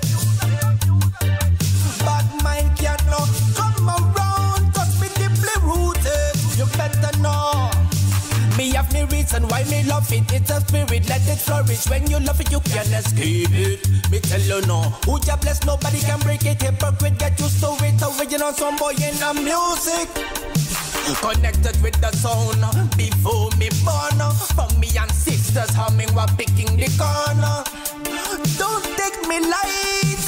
reason why me love it. It's a spirit, let it flourish. When you love it, you can't escape it. Me tell you no, who ya bless, nobody can break it. Hypocrite, get used to it. Original some boy in the music. Connected with the sound before me born. From me and sisters humming while picking the corner. Don't take me light,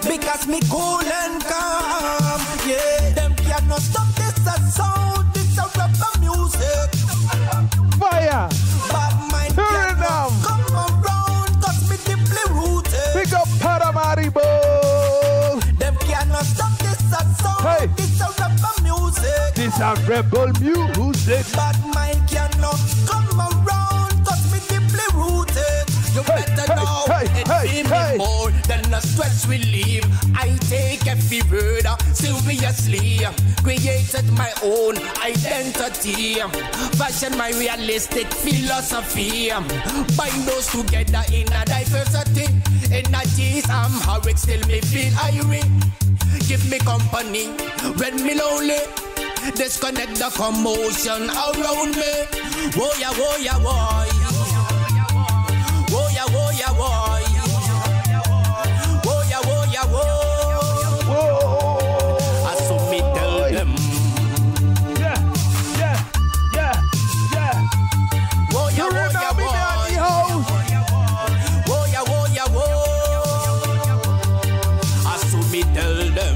because me cool and calm. Yeah, them cannot stop this sound. This a rapper music. Fire! But mine cannot come around, cause me deeply rooted. Pick up Paramaribo. Them cannot stop this sound. Hey. This a rapper music. This a rebel music. But mine cannot come around, cause me deeply rooted. You better know it feel me more than a stress relief. I take every word seriously. Created my own identity. Fashion my realistic philosophy. Bind those together in a diversity. Energies, I'm how it still me feel irate. Give me company when me lonely. Disconnect the commotion around me. Whoa ya, whoa ya, whoa. Whoa ya, whoa ya, whoa. Whoa ya, whoa ya, whoa. I saw me tell them. Yeah. Whoa ya, whoa ya, whoa. Whoa ya, whoa ya, whoa. I saw me tell them.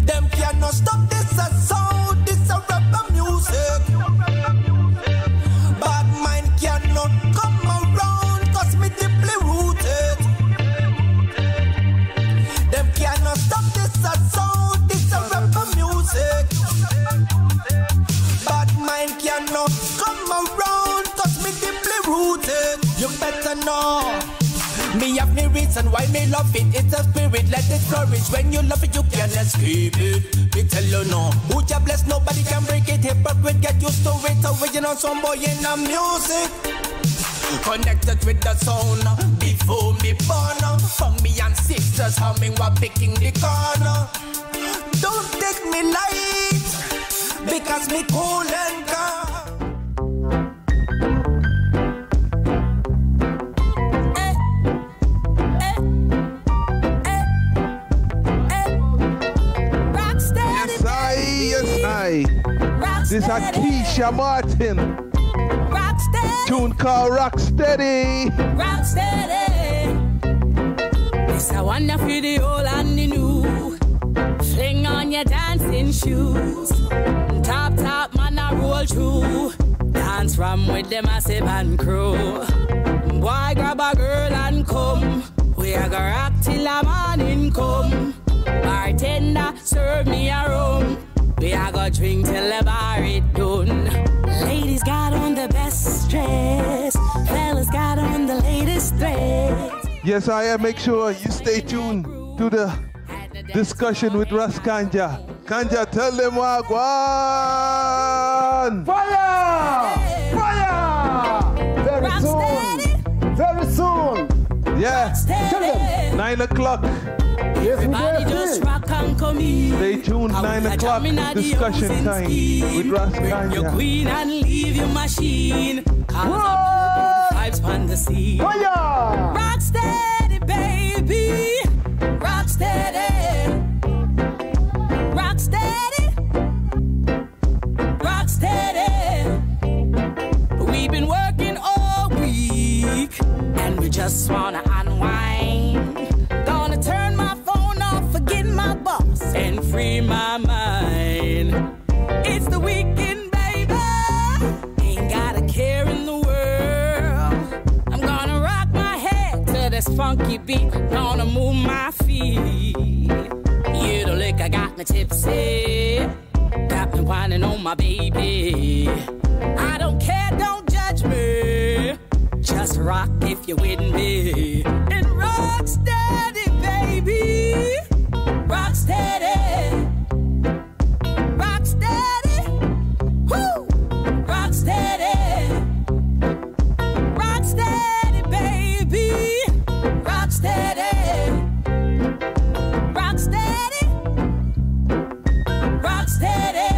Them cannot stop this sound. This a rapper music. But mine cannot come around, cause me deeply rooted. Them cannot stop this sound. This a rapper music. But mine cannot come around, cause me deeply rooted. You better know. Me have me reason why me love it. It's a spirit, let it flourish. When you love it, you can't escape it. Me tell you no, who ya bless, nobody can break it. Hypocrite, get used to it. Original some boy in the music. Connected with the sound before me born. From me and sisters humming while picking the corner. Don't take me light, because me cool and calm. This is Keisha Martin. Rocksteady. Tune called Rocksteady. Rocksteady. This a wonder for the old and the new. Fling on your dancing shoes. Top man a roll through. Dance from with the massive and crew. Boy grab a girl and come. We a go rock till a morning come. Bartender serve me a rum. We a go drink till the bar is done. Ladies got on the best dress. Fellas got on the latest dress. Yes, I am. Make sure you stay tuned to the discussion with Ras Kanja. Kanja, tell them what one. Fire! Fire! Very soon. Very soon. Yeah. Tell them. 9 o'clock. Everybody just rock and come in. Stay tuned, 9 o'clock, discussion time with Ras Kanja. Your queen and leave your machine. Cause up the vibes on the scene. Rock steady, baby. Rock steady. Rock steady. Rock steady. We've been working all week and we just wanna unwind. Gonna turn my phone off, forget my boss, and free my mind. It's the weekend, baby. Ain't got a care in the world. I'm gonna rock my head to this funky beat. Gonna move my feet. You the liquor got me tipsy. Got me whining on my baby. I don't care, don't judge me. Just rock if you're with me. And rock steady, baby. Rock steady. Rock steady. Woo! Rock steady. Rock steady, baby. Rock steady. Rock steady. Rock steady.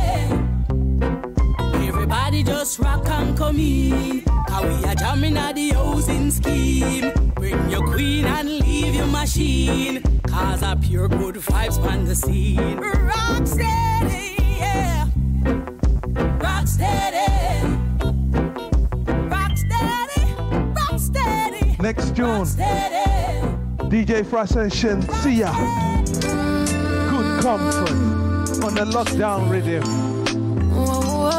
Everybody just Just rock and come in. Cause we are jamming at the housing scheme. Bring your queen and leave your machine. Cause a pure good vibes on the scene. Rock steady, yeah. Rock steady. Rock steady. Rock steady. Next tune. DJ Frost and Shensia. Good comfort on the lockdown rhythm.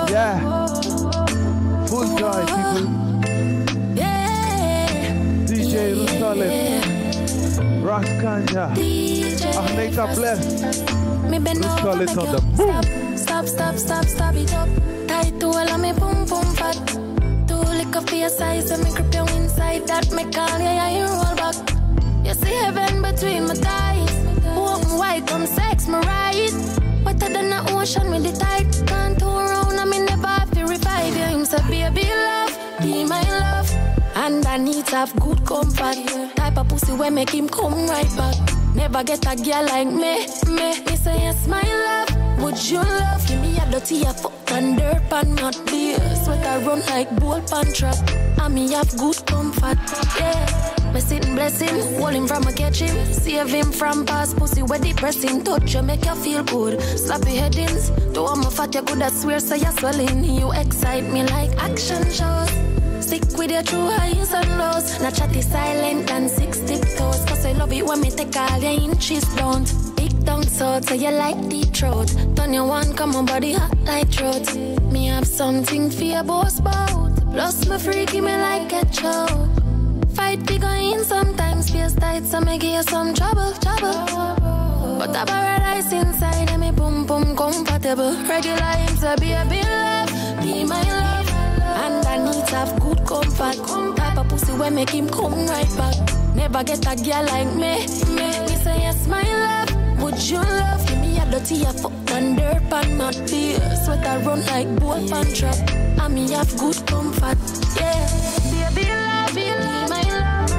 Yeah. Full joy, people. DJ Rootsolid. Ross Kanja. Agnetha bless. Rootsolid on the boom. Stop it up. Tight to all of me boom fat. Too liquor for your size and me grip you inside. That me call you roll back. You see heaven between my thighs. Walk white, come sex me right. Wetter than the ocean with the tide. Can't turn around and me never have to revive you. Him say baby love, be my love. And I need to have good comfort. Type of pussy where make him come right back. Never get a girl like me. Me say yes my love. Would you love? Give me a dirty a fuck and dirt pan not beer. Sweater run like bull pan trap. And me have good comfort. Yeah. Me sitting blessing, hold him from a catch him. Save him from past pussy where depressing. Touch you make you feel good. Slappy headings. Though I'm a fat you good I swear so you're swelling. You excite me like action shows. Stick with your true highs and lows. Not chatty silent and 6 tiptoes. Cause I love it when me take all your inches down. Big down so you like deep throat. Turn your one come on body hot like throat. Me have something for your boss bout. Plus me freaky me like a chow. Fight big in sometimes feels tight, so me give you some trouble. But a paradise inside and me boom comfortable. Regular him say baby love, be my love. And I need to have good comfort. Type of pussy where make him come right back. Never get a girl like me. Me say yes my love, would you love? Give me a dirty a fuck and dirt pan not beer. Sweater run like bull pan trap. And me have good comfort, yeah. Baby love, be my love.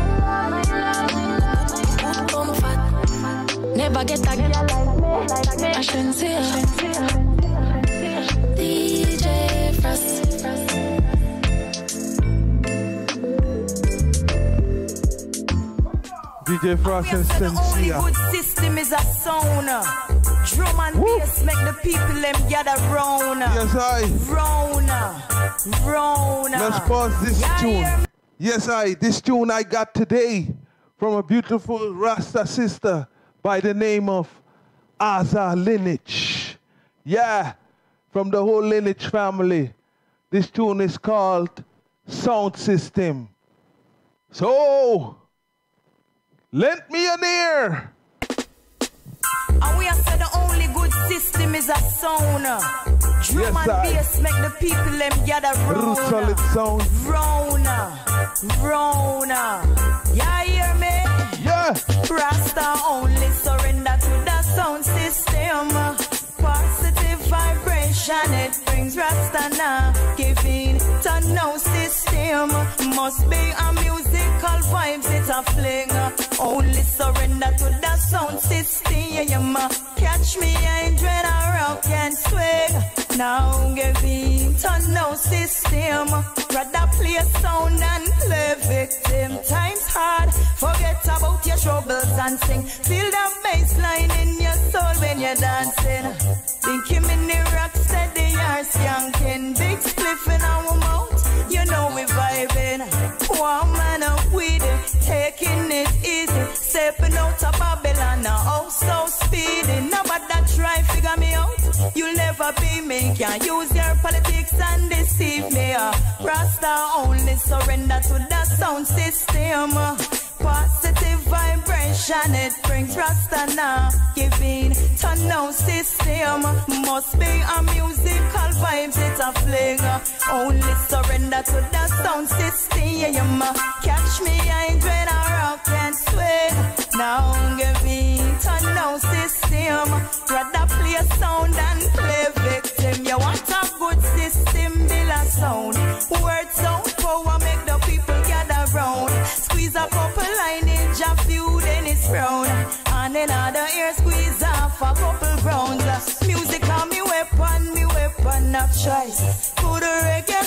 Good comfort. Never get a girl like me. I shouldn't say DJ Frost. DJ Frost and Shensia. Good system is a sound. Drum and bass make the people them gather round. Yes, Round. Let's pause this tune. Yes, this tune I got today from a beautiful Rasta sister by the name of Aza lineage. Yeah, from the whole lineage family. This tune is called Sound System. So, lend me an ear. And we have said the only good system is a sound. Drum and bass make the people them gather round. Rootsolid sound. Round. Yeah, hear me? Yeah. Rasta only surrender to the sound system. Positive vibration, it brings Rasta now. Giving to no system. Must be a musical vibes, it's a fling. Only surrender to the sound system. Catch me and dread a rock and swing. Now giving to no system. Rather play sound and play victim. Times hard, forget about your troubles and sing. Feel the bass line in your soul when you're dancing. Think him in the rock steady, you're skanking. Big spliff in our mouth, you know we vibing. One man of weed, taking it easy. Stepping out of Babylon, oh so speedy. Nobody that try figure me out. You'll never be me, can't use your politics and deceive me. Rasta only surrender to the sound system. Positive vibration, it brings Rasta now. Giving to no system. Must be a musical vibes, it's a fling. Only surrender to the sound system. Catch me, I dread a rock and swing. Now giving to no system. Rather play sound and play victim. You want a good system, build a sound. Word sound power make the people gather round. Squeeze a couple lineage of few, then it's brown. And another ear squeeze off a couple rounds. Music on me weapon of choice. Good reggae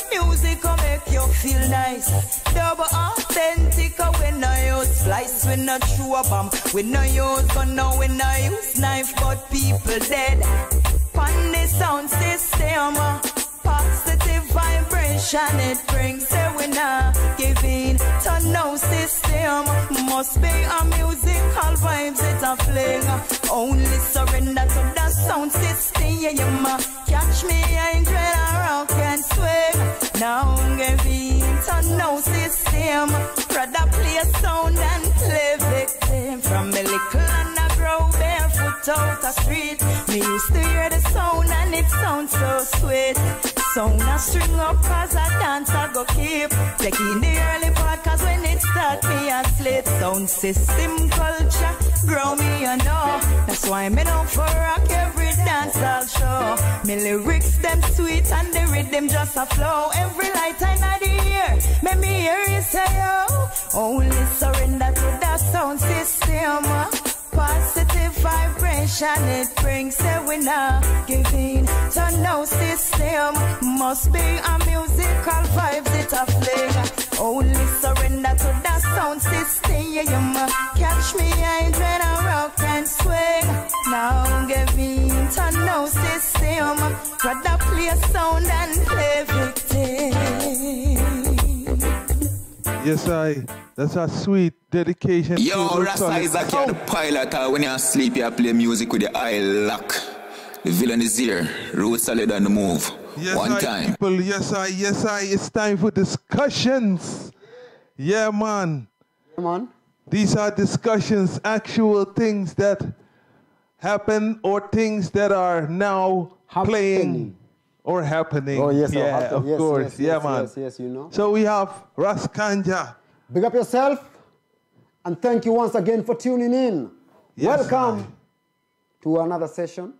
feel nice. Double authentic, we no use slice, we no chew a bomb. We no use gun, no, we no use knife, but people dead. Pan the sound system, positive vibration it brings. Say we not giving to no system. Must be a musical vibes, it's a fling. Only surrender to the sound system. Yeah, you must catch me, I ain't dread a rock and swing. Now giving to no system. Rather play a sound and play victim. From me little and I grow barefoot out the street. Me used to hear the sound and it sounds so sweet. Sound a string up cause a dance I go keep. Taking the early part cause when it start me asleep. Sound system culture grow me you know. That's why me know for rock every dance I'll show. Me lyrics them sweet and the rhythm just a flow. Every light in the ear, make me hear you say yo. Only surrender to the sound system. Positive vibration it brings. Say we not giving to no system. Must be a musical vibes it a fling. Only surrender to the sound system. Yeah, you must catch me, I ain't dread a rock and swing. Now giving to no system. Rather play a sound and play victim. Yes, that's a sweet dedication. Yo, Rasta Isaac, you're the pilot. When you're asleep, you play music with your eye lock. The villain is here. Rootsolid on the move. Yes, One time. People, yes, it's time for discussions. Yeah, man. These are discussions, actual things that happen or things that are now playing or happening. Oh, yes, yeah, of course. Man. Yes, you know. So we have Kanja. Big up yourself, and thank you once again for tuning in. Yes, welcome to another session,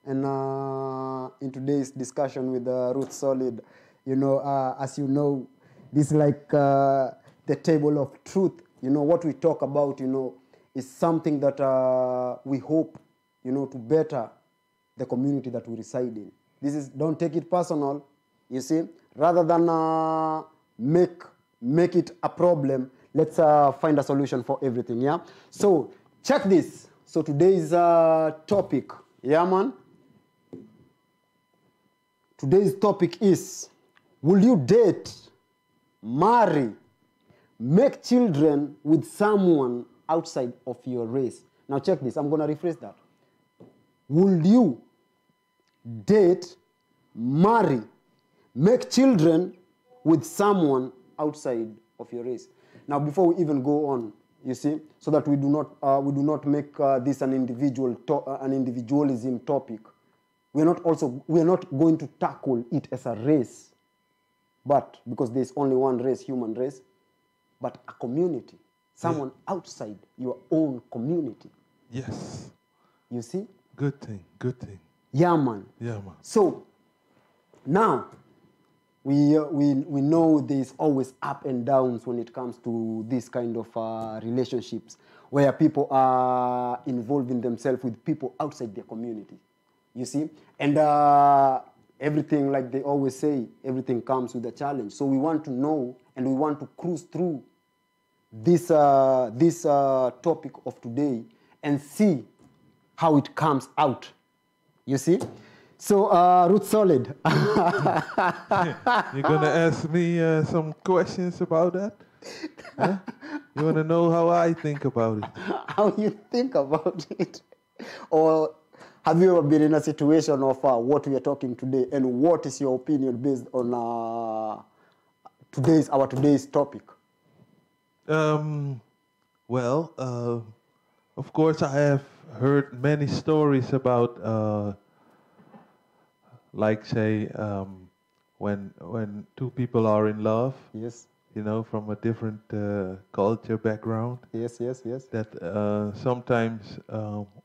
and in today's discussion with Rootsolid. You know, as you know, this is like the table of truth. You know, what we talk about, you know, is something that we hope, you know, to better the community that we reside in. This is, don't take it personal, you see. Rather than make it a problem, let's find a solution for everything, yeah? So, check this. So today's topic, yeah, man? Today's topic is, will you date, marry, make children with someone outside of your race? Now check this, I'm going to rephrase that. Will you date, marry, make children with someone outside of your race? Now, before we even go on, you see, so that we do not make this an individualism topic. We are not going to tackle it as a race, but because there's only one race, human race, but a community, someone outside your own community. Yes. You see? Good thing, good thing. Yeah, man. Yeah, man. So, now, we know there's always up and downs when it comes to this kind of relationships where people are involving themselves with people outside their community. You see? And everything, like they always say, everything comes with a challenge. So we want to know and we want to cruise through this topic of today and see how it comes out. You see? So, Rootsolid. You're going to ask me some questions about that? Huh? You want to know how I think about it? How you think about it? Or have you ever been in a situation of what we are talking today, and what is your opinion based on our today's topic? Well, of course, I have heard many stories about, like, say, when two people are in love. Yes. You know, from a different culture background. Yes. That sometimes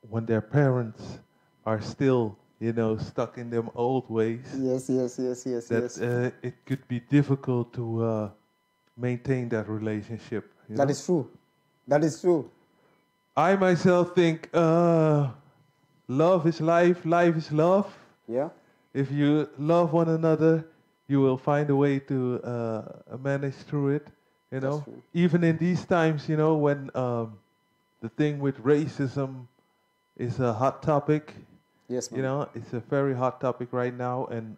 when their parents are still, you know, stuck in them old ways. Yes. That it could be difficult to maintain that relationship. That is true. That is true. I myself think love is life, life is love. Yeah. If you love one another, you will find a way to manage through it. You know, even in these times, you know, when the thing with racism is a hot topic. Yes, you know, it's a very hot topic right now, and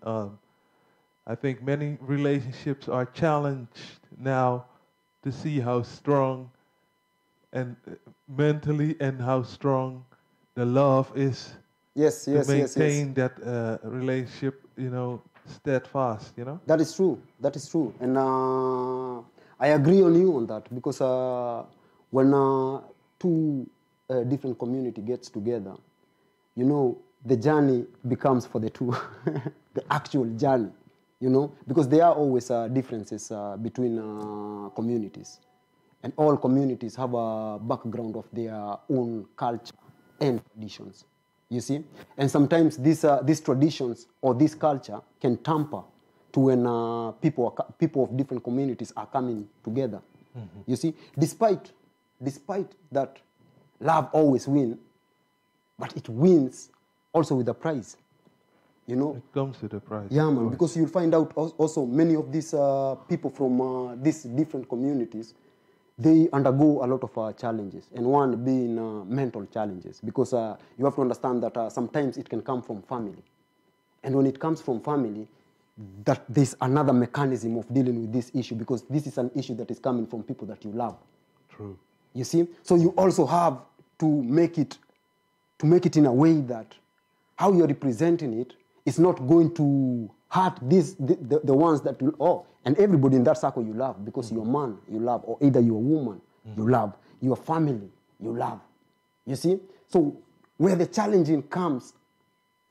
I think many relationships are challenged now to see how strong and mentally and how strong the love is. Yes, yes, to yes, maintain that relationship, you know, steadfast. You know. That is true. That is true, and I agree on you on that because when two different community gets together, you know, the journey becomes for the two, the actual journey, you know, because there are always differences between communities, and all communities have a background of their own culture and traditions, you see, and sometimes these traditions or this culture can tamper to when people of different communities are coming together. Mm-hmm. You see, despite that, love always wins, but it wins also with a price. You know, it comes with a price. Yeah, man. Because you'll find out also many of these people from these different communities, they undergo a lot of challenges, and one being mental challenges. Because you have to understand that sometimes it can come from family, and when it comes from family, that there's another mechanism of dealing with this issue, because this is an issue that is coming from people that you love. True. You see, so you also have to make it in a way that how you're representing it is not going to hurt the ones that you and everybody in that circle you love, because you're a man you love, or either you're a woman you love, your family you love. You see, so where the challenging comes,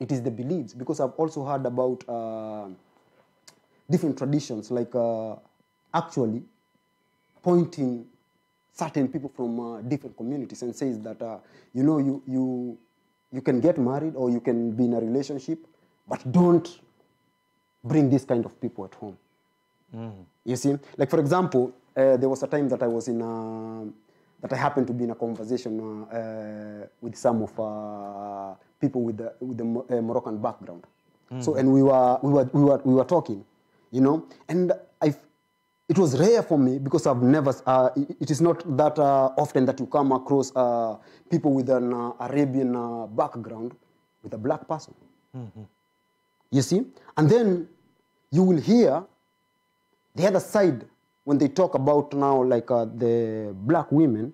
it is the beliefs, because I've also heard about different traditions, like actually pointing certain people from different communities and says that you know, you can get married or you can be in a relationship, but don't bring this kind of people at home. You see, like for example, there was a time that I was in that I happened to be in a conversation with some of people with the Moroccan background. So, and we were talking, you know, and it was rare for me, because I've never, it is not that often that you come across people with an Arabian background with a black person. You see? And then you will hear the other side when they talk about now, like the black women.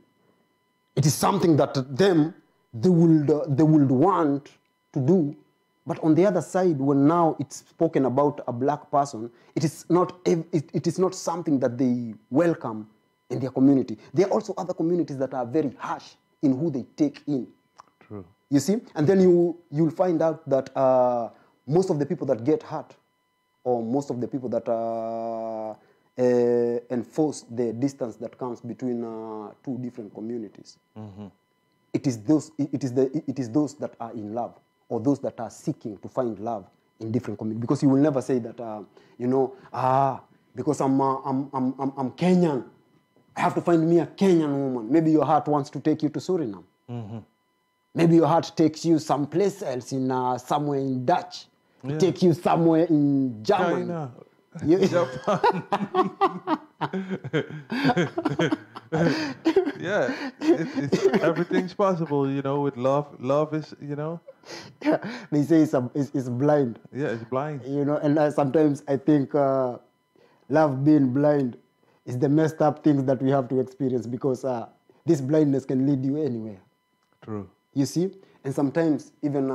It is something that they would want to do. But on the other side, when now it's spoken about a black person, it is not something that they welcome in their community. There are also other communities that are very harsh in who they take in. True. You see? And then you'll find out that most of the people that get hurt, or most of the people that enforce the distance that comes between two different communities, it is those that are in love, or those that are seeking to find love in different communities. Because you will never say that, you know, because I'm Kenyan, I have to find me a Kenyan woman. Maybe your heart wants to take you to Suriname. Maybe your heart takes you someplace else, in somewhere in Dutch. Yeah. Take you somewhere in Germany. China. Japan. Yeah, everything's possible, you know, with love. Love is, you know. They say it's blind. Yeah, it's blind. You know, and sometimes I think love being blind is the messed up things that we have to experience, because this blindness can lead you anywhere. True. You see? And sometimes even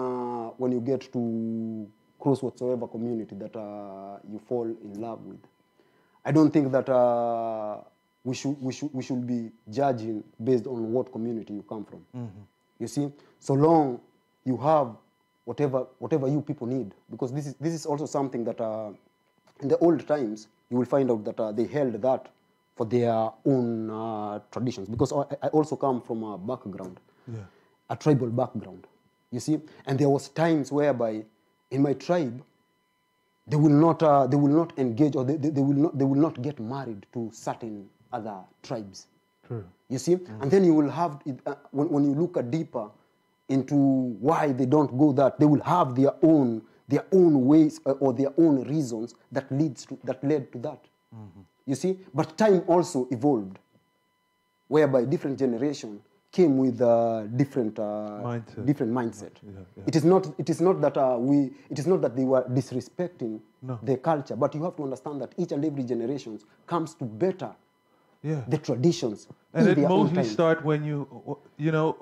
when you get to cross whatsoever community that you fall in love with, I don't think that we should be judging based on what community you come from. You see? So long you have whatever you people need, because this is also something that in the old times you will find out that they held that for their own traditions. Because I also come from a background, a tribal background, you see, and there was times whereby in my tribe they will not engage, or they will not get married to certain other tribes. True. You see, and then you will have when you look deeper into why they don't go that, they will have their own their own ways or their own reasons that led to that. You see, but time also evolved, whereby different generation came with different mindset. It is not that they were disrespecting their culture, but you have to understand that each and every generation comes to better the traditions. And it mostly starts when you know,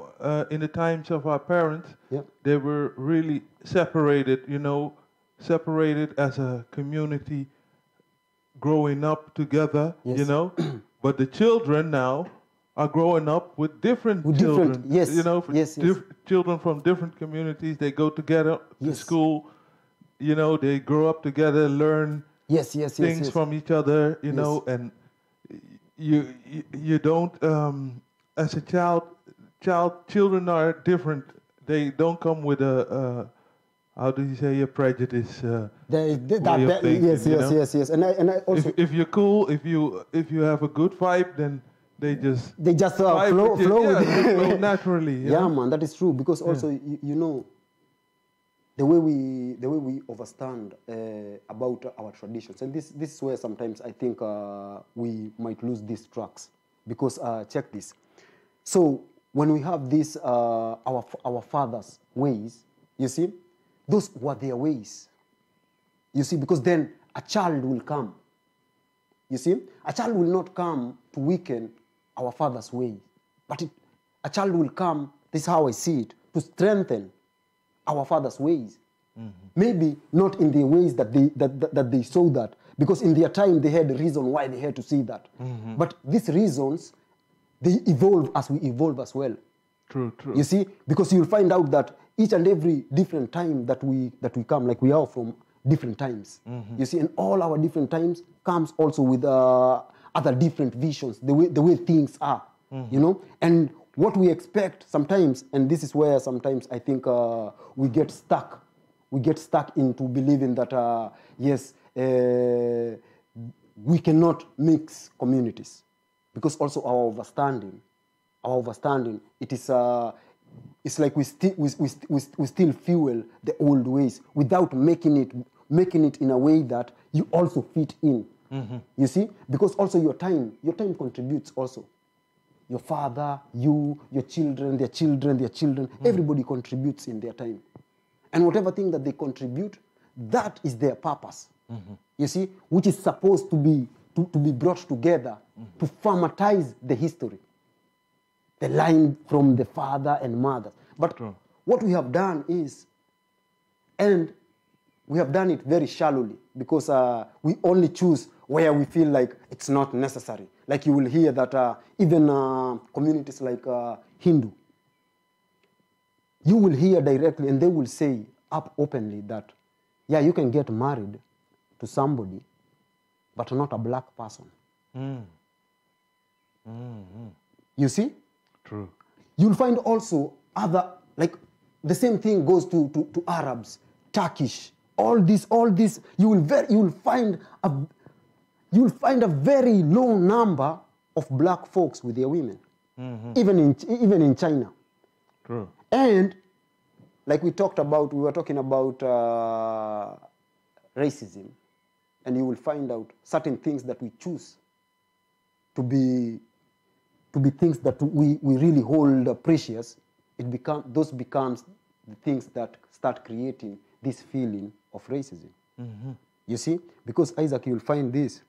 in the times of our parents, they were really separated, you know, separated as a community, growing up together, you know. But the children now are growing up with different children. You know, children from different communities. They go together to school. You know, they grow up together, learn things from each other. You know, and you don't as a children are different. They don't come with a how do you say, a prejudice? Yes. And I also, if you're cool, if you have a good vibe, then they just flow flow naturally. Yeah, man, that is true. Because also you know, the way we understand about our traditions, and this is where sometimes I think we might lose these tracks. Because check this. So when we have this our fathers' ways, you see, those were their ways. You see, because then a child will come. You see, a child will not come to weaken our father's way, but a child will come, this is how I see it, to strengthen our father's ways. Maybe not in the ways that they saw that, because in their time they had a reason why they had to see that. But these reasons, they evolve as we evolve as well. True. You see, because you'll find out that each and every different time that we come, like we are from different times. You see, and all our different times comes also with other different visions, the way things are. You know, and what we expect sometimes, and this is where sometimes I think we get stuck. We get stuck into believing that we cannot mix communities, because also our understanding, it is it's like we still fuel the old ways without making it in a way that you also fit in. You see, because also your time contributes also. Your father, you, your children, their children, everybody contributes in their time. And whatever thing that they contribute, that is their purpose. You see, which is supposed to be brought together to formatize the history. The line from the father and mother. But what we have done is, and we have done it very shallowly, because we only choose where we feel like it's not necessary. Like you will hear that even communities like Hindu, you will hear directly, and they will say up openly that, yeah, you can get married to somebody, but not a black person. You see? True. You'll find also other, like the same thing goes to Arabs, Turkish, all this. You will find a very low number of black folks with their women, even in China. True. And like we were talking about racism, and you will find out certain things that we choose to be things that we really hold precious. Those becomes the things that start creating this feeling of racism. You see, because Isaac, you'll find this.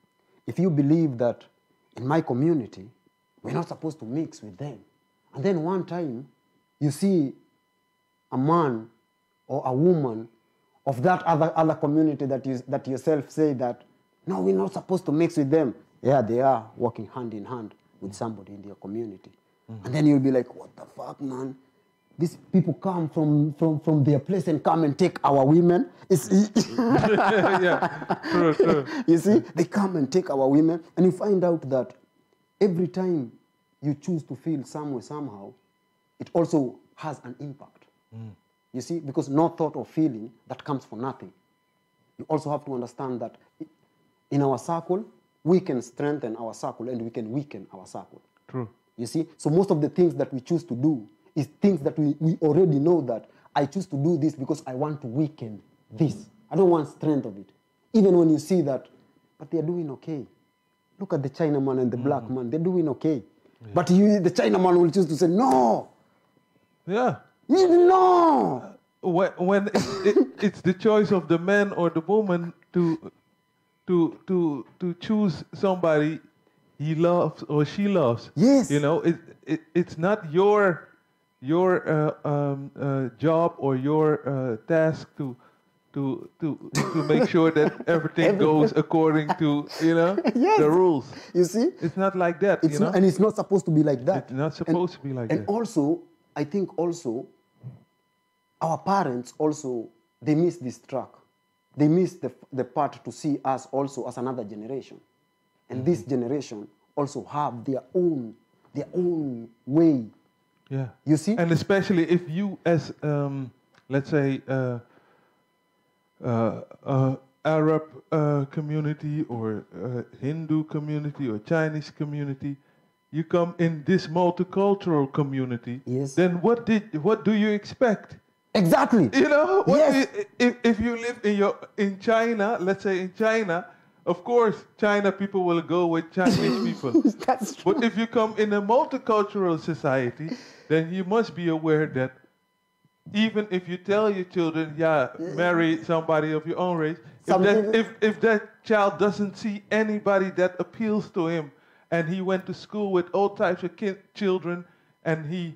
If you believe that in my community we're not supposed to mix with them, and then one time you see a man or a woman of that other community that yourself say that no, we're not supposed to mix with them. Yeah, they are working hand in hand with somebody in their community. And then you'll be like, what the fuck, man? These people come from their place and come and take our women. True. You see, they come and take our women, and you find out that every time you choose to feel some way, somehow, it also has an impact. You see, because no thought or feeling that comes for nothing. You also have to understand that in our circle, we can strengthen our circle and we can weaken our circle. True. You see, so most of the things that we choose to do is things that we already know that I choose to do this because I want to weaken this. I don't want strength of it. Even when you see that, but they're doing okay. Look at the Chinaman and the black man. They're doing okay. Yeah. But the Chinaman will choose to say, no. Yeah. No. When it's the choice of the man or the woman to choose somebody he loves or she loves. Yes. You know, it's not your job or your task to make sure that everything goes according to yes. the rules. You see, it's not like that. And it's not supposed to be like that. It's not supposed to be like that. And also, I think also, our parents also they miss this track. They miss the part to see us also as another generation, and this generation also have their own way. Yeah. You see, and especially if you as let's say. Arab community or Hindu community or Chinese community, you come in this multicultural community. Yes. Then what do you expect? Exactly. You know, yes. If you live in China, let's say in China, of course China people will go with Chinese people. That's true. But if you come in a multicultural society, then you must be aware that even if you tell your children, marry somebody of your own race, if that child doesn't see anybody that appeals to him, and he went to school with all types of children, and he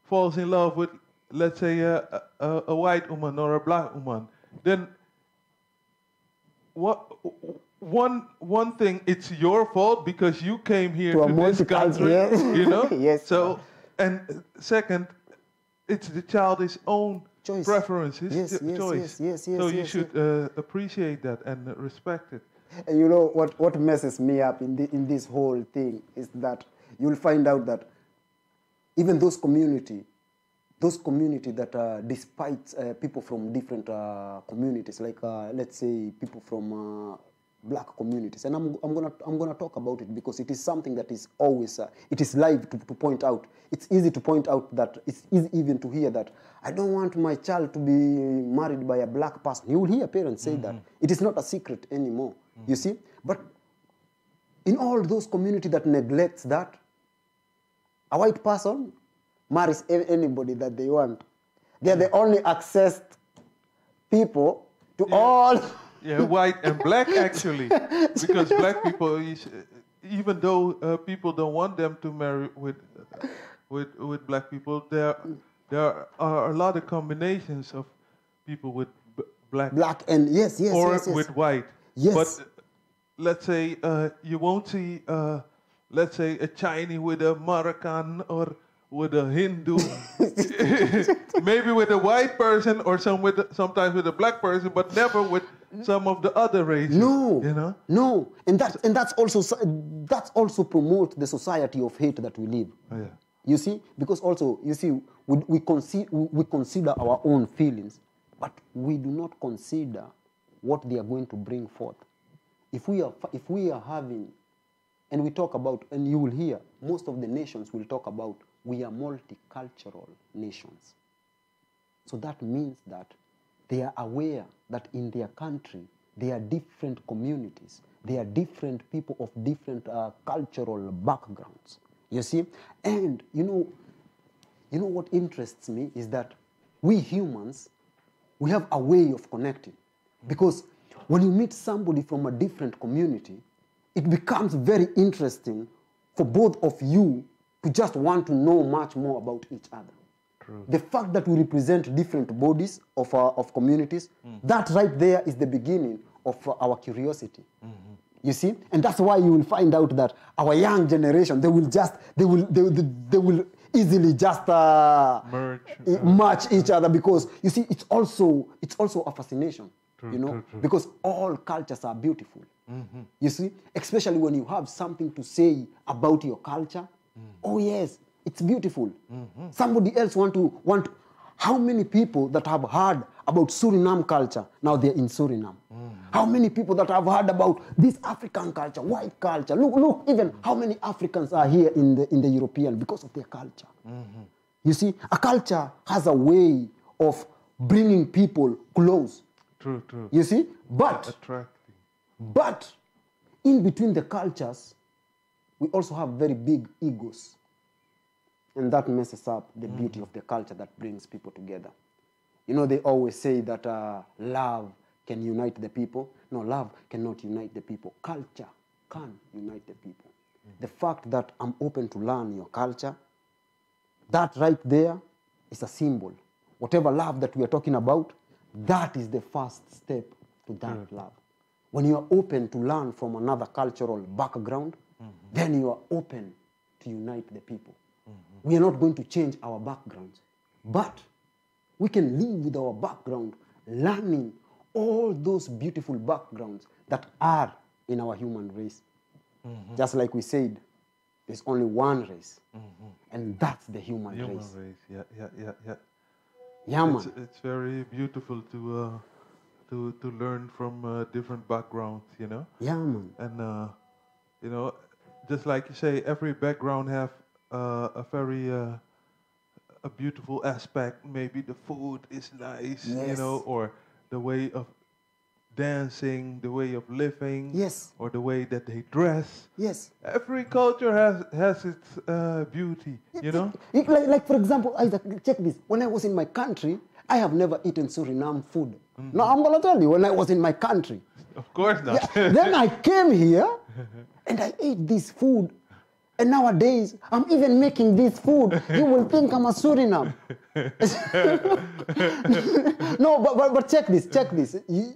falls in love with, let's say, a white woman or a black woman, then one thing, it's your fault because you came here to this country, yes. you know. Yes. So, and second, it's the child's own choice. Preferences, choice. Yes. So you should appreciate that and respect it. And you know what messes me up in this whole thing is that you'll find out that even those community that despite people from different communities, like let's say people from black communities, and I'm gonna talk about it because it is something that is always it is live to point out. It's easy to point out that it's easy even to hear that I don't want my child to be married by a black person. You will hear parents say that. It is not a secret anymore. You see, but in all those communities that neglects that, a white person marries anybody that they want. They are the only accessed people to all. Yeah, white and black actually, because black people, even though people don't want them to marry with black people, there are a lot of combinations of people with black and yes, or with white. Yes. But let's say you won't see let's say a Chinese with a Moroccan or with a Hindu, maybe with a white person or sometimes with a black person, but never with some of the other races. No, you know, no, and that's also promote the society of hate that we live. Oh, yeah. You see, because also you see we consider our own feelings, but we do not consider what they are going to bring forth. If we are having, and we talk about, and you will hear most of the nations will talk about, we are multicultural nations. So that means that they are aware that in their country, there are different communities. There are different people of different cultural backgrounds. You see? And you know what interests me is that we humans, we have a way of connecting. Because when you meet somebody from a different community, it becomes very interesting for both of you to just want to know much more about each other. True. The fact that we represent different bodies of communities, that right there is the beginning of our curiosity. Mm-hmm. You see? And that's why you will find out that our young generation, they will easily just merge each other, because you see, it's also a fascination. True, you know, true. Because all cultures are beautiful. Mm-hmm. You see, especially when you have something to say about your culture. Oh yes, it's beautiful. Mm-hmm. Somebody else want. How many people that have heard about Suriname culture, now they're in Suriname? Mm-hmm. How many people that have heard about this African culture, white culture? Look, even how many Africans are here in the European because of their culture. Mm-hmm. You see, a culture has a way of bringing people close. True, true. You see? But Attracting. But in between the cultures, we also have very big egos. And that messes up the beauty of the culture that brings people together. You know, they always say that love can unite the people. No, love cannot unite the people. Culture can unite the people. The fact that I'm open to learn your culture, that right there is a symbol. Whatever love that we are talking about, that is the first step to that love. When you are open to learn from another cultural background, then you are open to unite the people. We are not going to change our backgrounds, but we can live with our background, learning all those beautiful backgrounds that are in our human race. Just like we said, there's only one race, and that's the human race. Yeah, man. It's very beautiful to learn from different backgrounds, you know. Yeah, man. And you know, just like you say, every background have a very a beautiful aspect. Maybe the food is nice, you know, or the way of dancing, the way of living, or the way that they dress. Yes. Every culture has its beauty, you know. Like for example, Isaac, check this. When I was in my country, I have never eaten Suriname food. Now I'm gonna tell you, when I was in my country. Of course not. Then I came here and I ate this food. And nowadays, I'm even making this food. You will think I'm a Suriname. No, but check this.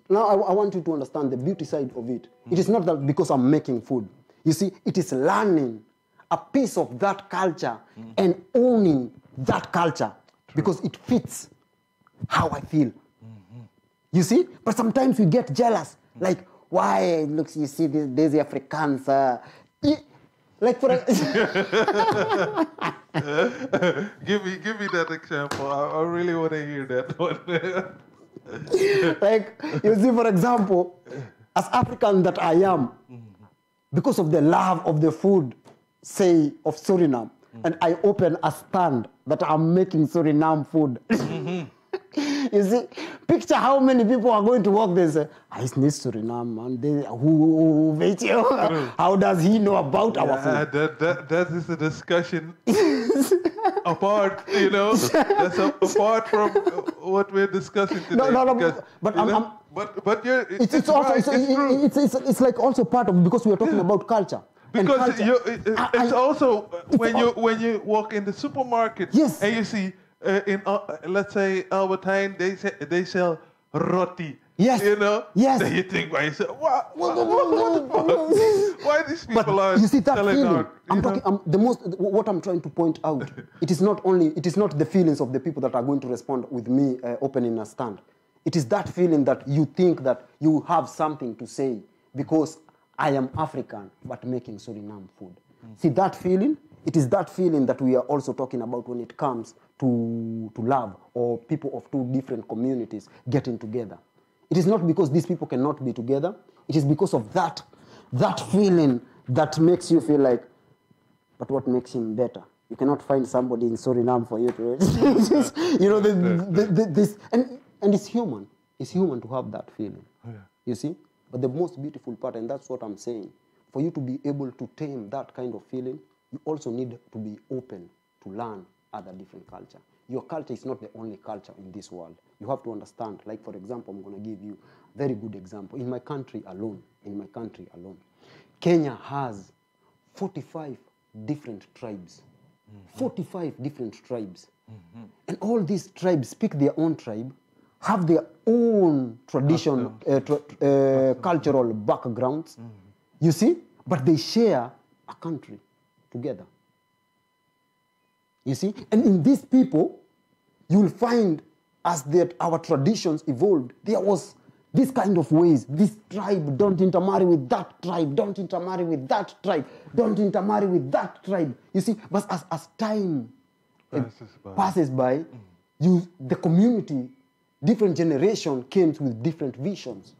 Now I want you to understand the beauty side of it. It is not that because I'm making food. You see, it is learning a piece of that culture and owning that culture because it fits how I feel. You see? But sometimes we get jealous. Like, why? Look, you see, there's the Africans. Like for give me that example. I really want to hear that one. Like you see, for example, as African that I am, because of the love of the food, say of Suriname, and I open a stand that I'm making Suriname food. You see, picture how many people are going to walk there and say, I need Suriname, man. How does he know about our food? That is a discussion apart, you know. That's apart from what we're discussing today. No, but it's like also part of, because we are talking about culture. Because it's also when you walk in the supermarket and you see in let's say Albert Heijn, they sell roti. Yes. You know? Yes. Then you think, why these people are you see that selling feeling? out? What I'm trying to point out, it is not the feelings of the people that are going to respond with me opening a stand. It is that feeling that you think that you have something to say because I am African but making Suriname food. See that feeling? It is that feeling that we are also talking about when it comes to love or people of two different communities getting together. It is not because these people cannot be together. It is because of that feeling that makes you feel like, but what makes him better? You cannot find somebody in Suriname for you to, you know, this, and it's human. It's human to have that feeling. Yeah. You see? But the most beautiful part, and that's what I'm saying, for you to be able to tame that kind of feeling, you also need to be open to learn other different culture. Your culture is not the only culture in this world. You have to understand, like for example, I'm going to give you a very good example. In my country alone, Kenya has 45 different tribes. 45 different tribes. And all these tribes speak their own tribe, have their own tradition, cultural backgrounds. You see? But they share a country together. You see? And in these people, you will find as that our traditions evolved, there was this kind of ways. This tribe, don't intermarry with that tribe. Don't intermarry with that tribe. Don't intermarry with that tribe. You see? But as time passes by, the community, different generation came with different visions.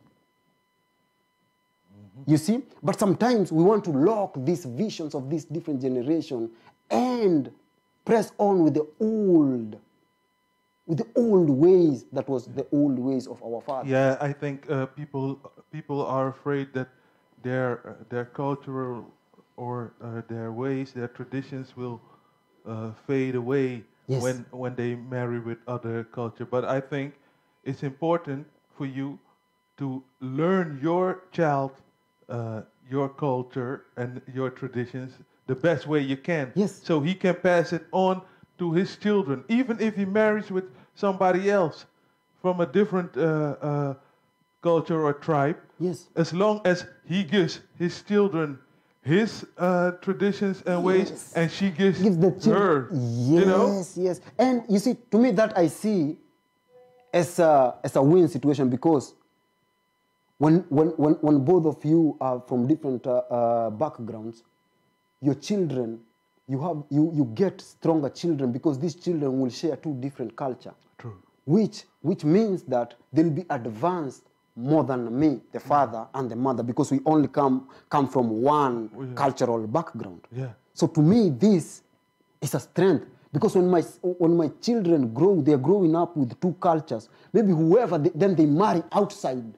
You see? But sometimes we want to lock these visions of this different generation and press on with the old with the old ways that was the old ways of our fathers. Yeah, I think people are afraid that their cultural or their ways, their traditions will fade away when they marry with other culture. But I think it's important for you to learn your child your culture and your traditions the best way you can. Yes. So he can pass it on to his children, even if he marries with somebody else from a different culture or tribe. Yes. As long as he gives his children his traditions and ways, and she gives her. Yes, you know? yes. And you see, to me, that I see as a win situation, because when both of you are from different backgrounds, your children, you get stronger children, because these children will share two different culture. True. Which means that they'll be advanced more than me, the father and the mother, because we only come from one cultural background. Yeah. So to me, this is a strength, because when my children grow, they're growing up with two cultures. Maybe whoever then they marry outside,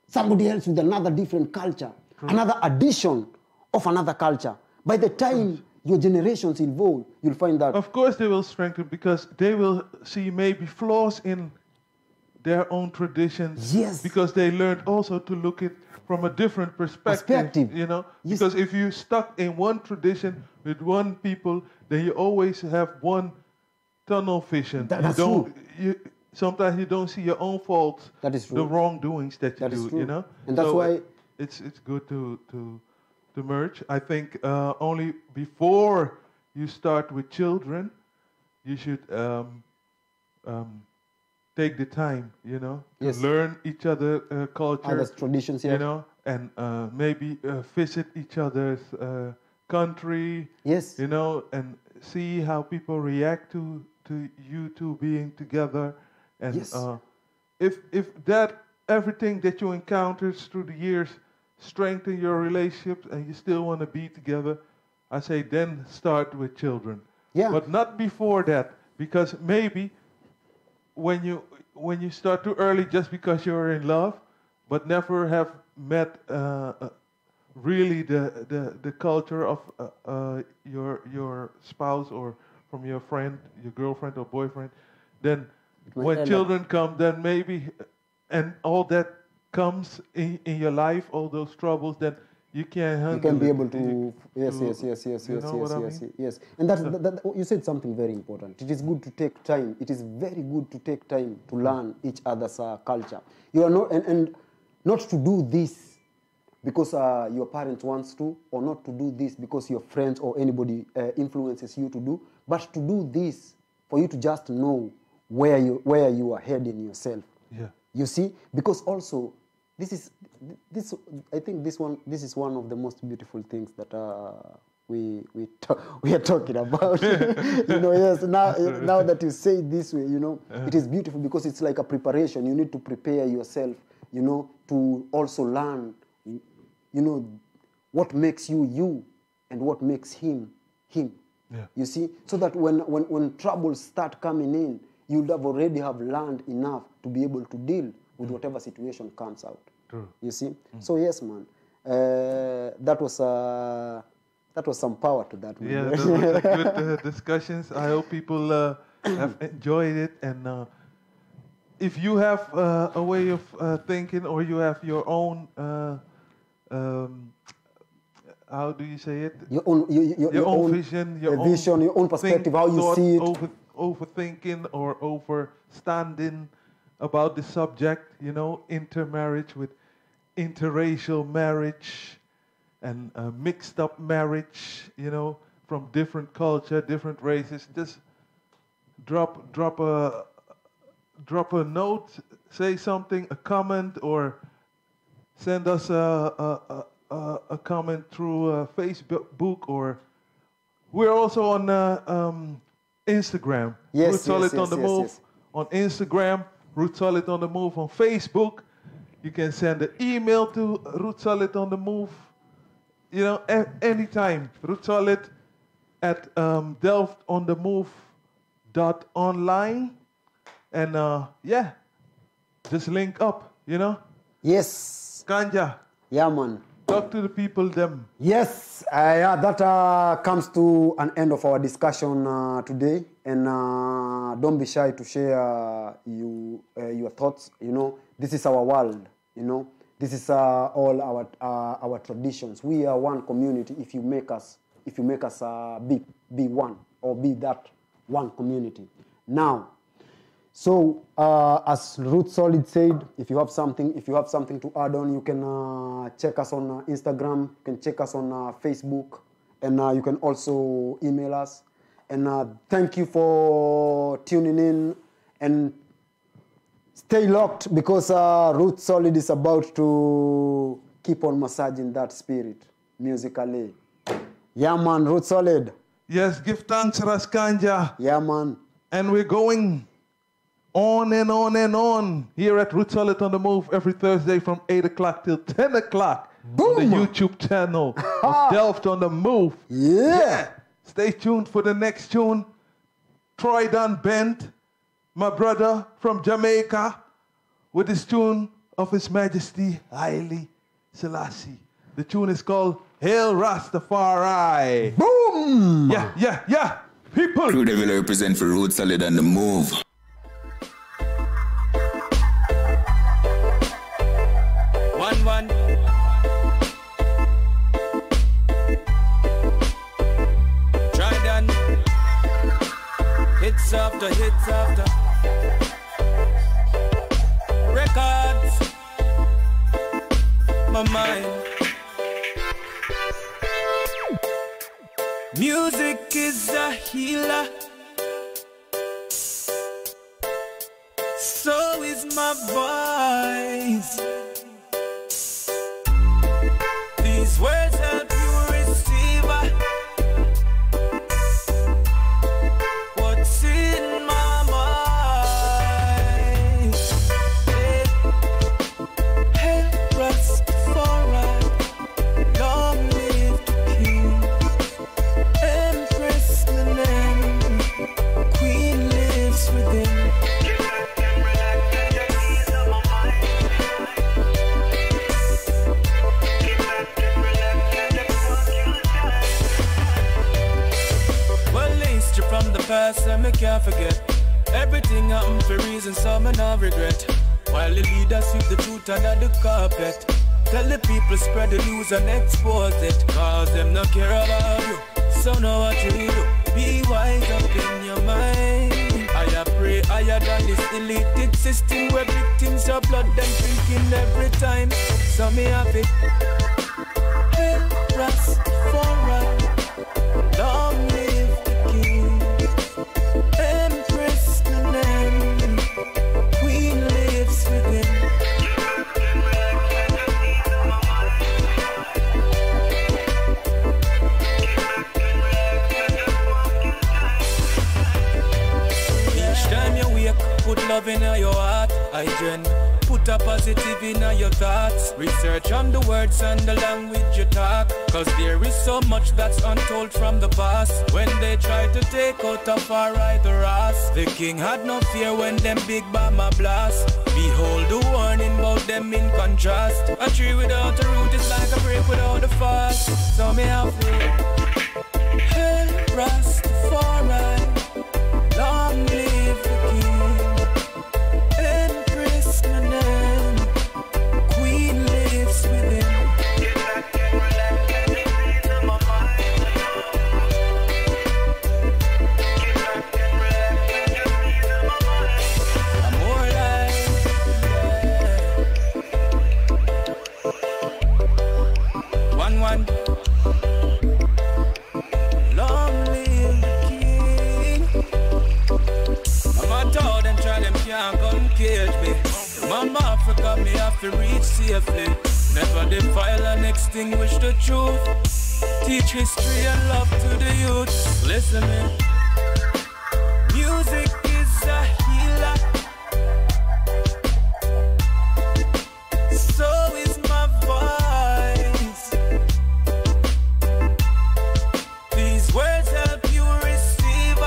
somebody else with another different culture, another addition of another culture. By the time your generations evolve, you'll find that. Of course they will strengthen, because they will see maybe flaws in their own traditions. Yes. Because they learned also to look at from a different perspective. You know? Yes. Because if you're stuck in one tradition with one people, then you always have one tunnel vision. That's true. Sometimes you don't see your own faults. That is true. The wrongdoings that you do, you know? And that's why it's good to merge. I think only before you start with children, you should take the time, you know, to learn each other's culture, other traditions, you know, and maybe visit each other's country, you know, and see how people react to you two being together, and if that everything that you encountered through the years strengthen your relationships and you still want to be together, I say then start with children. Yeah. But not before that, because maybe when you start too early just because you're in love, but never have met really the culture of your spouse or from your friend, your girlfriend or boyfriend, then when children come, then maybe, and all that comes in your life, all those troubles, then you can handle. You can be able to yes. And that you said something very important. It is good to take time. It is very good to take time to learn each other's culture. You are not and not to do this because your parents wants to, or not to do this because your friends or anybody influences you to do, but to do this for you to just know where you are heading yourself. Yeah. You see, because also I think this is one of the most beautiful things that we are talking about. You know, yes. Now that you say it this way, you know, it is beautiful because it's like a preparation. You need to prepare yourself, you know, to also learn, you know, what makes you and what makes him. Yeah. You see, so that when troubles start coming in, you'll have already have learned enough to be able to deal with whatever situation comes out. True. You see? So yes, man. That was some power to that. Yeah, those were good discussions. I hope people have enjoyed it. And if you have a way of thinking, or you have your own, how do you say it? Your own vision, your own perspective, how you see it. Overthinking or overstanding about the subject, you know, intermarriage with interracial marriage and mixed up marriage, you know, from different culture, different races. Just drop a note, say something, a comment, or send us a comment through Facebook, or we're also on Instagram. Rootsolid on the Move on Instagram. Rootsolid on the Move on Facebook. You can send an email to Rootsolid on the Move. You know, anytime. Rootsolid at delftonthemove.online. And yeah, just link up, you know? Yes. Kanja. Yeah, man. Talk to the people, them. Yes, yeah, that comes to an end of our discussion today. And don't be shy to share your thoughts. You know, this is our world. You know, this is all our traditions. We are one community. If you make us be one or be that one community. Now, so as Rootsolid said, if you have something to add on, you can check us on Instagram, you can check us on Facebook, and you can also email us. And thank you for tuning in, and stay locked, because Rootsolid is about to keep on massaging that spirit musically. Yeah, man, Rootsolid. Yes, give thanks, Kanja. Yeah, man. And we're going on and on and on here at Rootsolid on the Move every Thursday from 8 o'clock till 10 o'clock. Boom! On the YouTube channel of Delft on the Move. Yeah. Stay tuned for the next tune. Troy Dunn Bent, my brother from Jamaica, with his tune of His Majesty Haile Selassie. The tune is called Hail Rastafari. Boom! Yeah. People. Crew Devil represent for Rootsolid on the Move. One. Try done. Hits after hits after. Records. My mind. Music is a healer. So is my voice. These words help you receive what's in my mind. Hey, Rastafari, long live the King. Empress Menen, Queen lives within. From the past and me can't forget. Everything happened for reasons some me not regret. While the leaders sweep the truth under the carpet, tell the people spread the news and expose it. Cause them not care about you. So know what you do. Be wise up in your mind. I pray higher than this elite system where victims of blood them drinking every time. So me happy. Hey, Rastafari, long live the King. Empress Menen, Queen lives within. Each time you wake, put love in your heart. I gen. Put a positive in your thoughts. Research on the words and the language you talk. Cause there is so much that's untold from the past. When they tried to take out a far right the Ras, the king had no fear when them big bomber blast. Behold the warning about them in contrast. A tree without a root is like a break without a fast. So me have faith. Hey, Rastafari, long live the king. Empress Menen, Queen lives within. I'm more like, One. Long live the king. I'm a told them try them can't come cage me. Mama Africa me have to reach safely. Never defile and extinguish the truth. Teach history and love to the youth. Listen me. Music is a healer. So is my voice. These words help you receive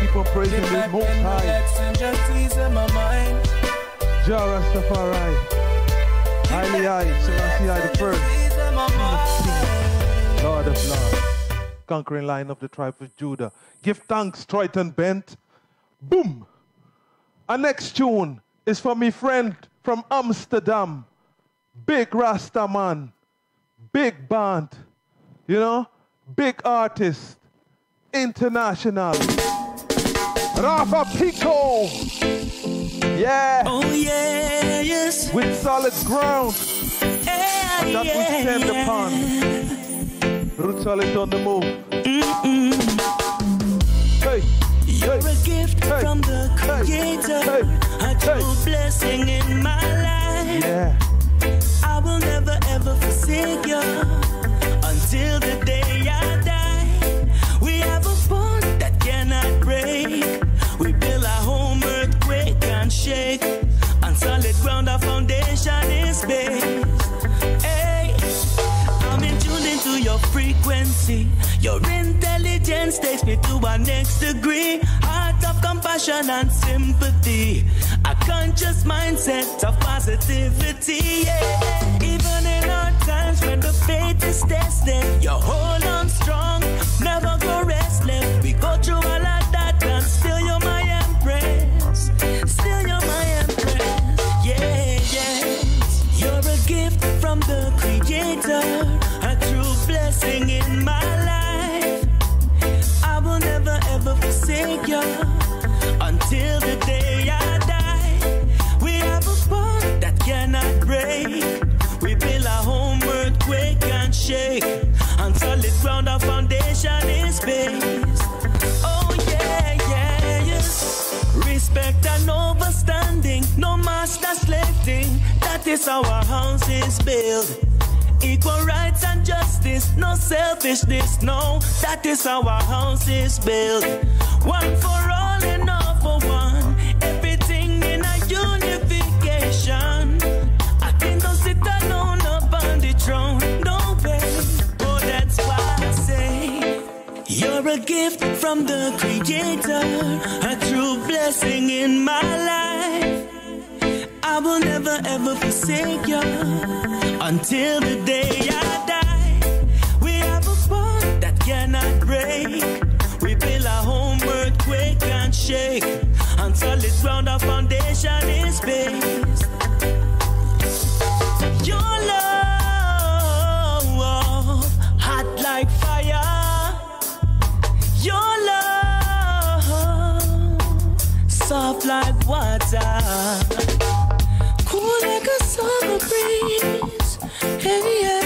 keep on praising the Most High. Jah Rastafari. Highly high, Selassie I the first. Lord of Lords. Conquering Lion of the tribe of Judah. Give thanks, Triton Bent. Boom! Our next tune is for me friend from Amsterdam. Big Rasta man. Big band. You know? Big artist. International. Rafa Pico. Yeah. Oh yeah, yes. With solid ground. That we stand upon. Rootsolid on the move. Hey. You're a gift from the Creator, a true blessing in my life. Yeah. I will never ever forsake you until the day I die. We have a bond that cannot break. We build our home, earthquake and shake. On solid ground, our foundation is based. Hey, I'm in tune into your frequency. Your intelligence takes me to our next degree. Heart of compassion and sympathy. A conscious mindset of positivity. Yeah. Even in our times when the faith is tested, you hold on strong, never go restless. We go through all of that and still you're my empress. Still you're my empress. Yeah, yeah. You're a gift from the Creator, a true blessing in my life. I will never ever forsake you until the day I die. We have a bond that cannot break. We build a home, earthquake and shake. On solid ground, our foundation is based. Oh yeah, yeah, yes. Respect and overstanding, no master slaving. That is how our house is built. Equal rights and justice, no selfishness, no. That is how our house is built. One for all and all for one. Everything in a unification. I can don't sit alone up on the throne. No way. Oh, that's why I say you're a gift from the Creator, a true blessing in my life. I will never ever forsake you until the day I die. We have a bond that cannot break. We build a home, earthquake and shake. On solid ground, our foundation is based. Your love, hot like fire. Your love, soft like water. Cool like a summer breeze. Hey, yeah.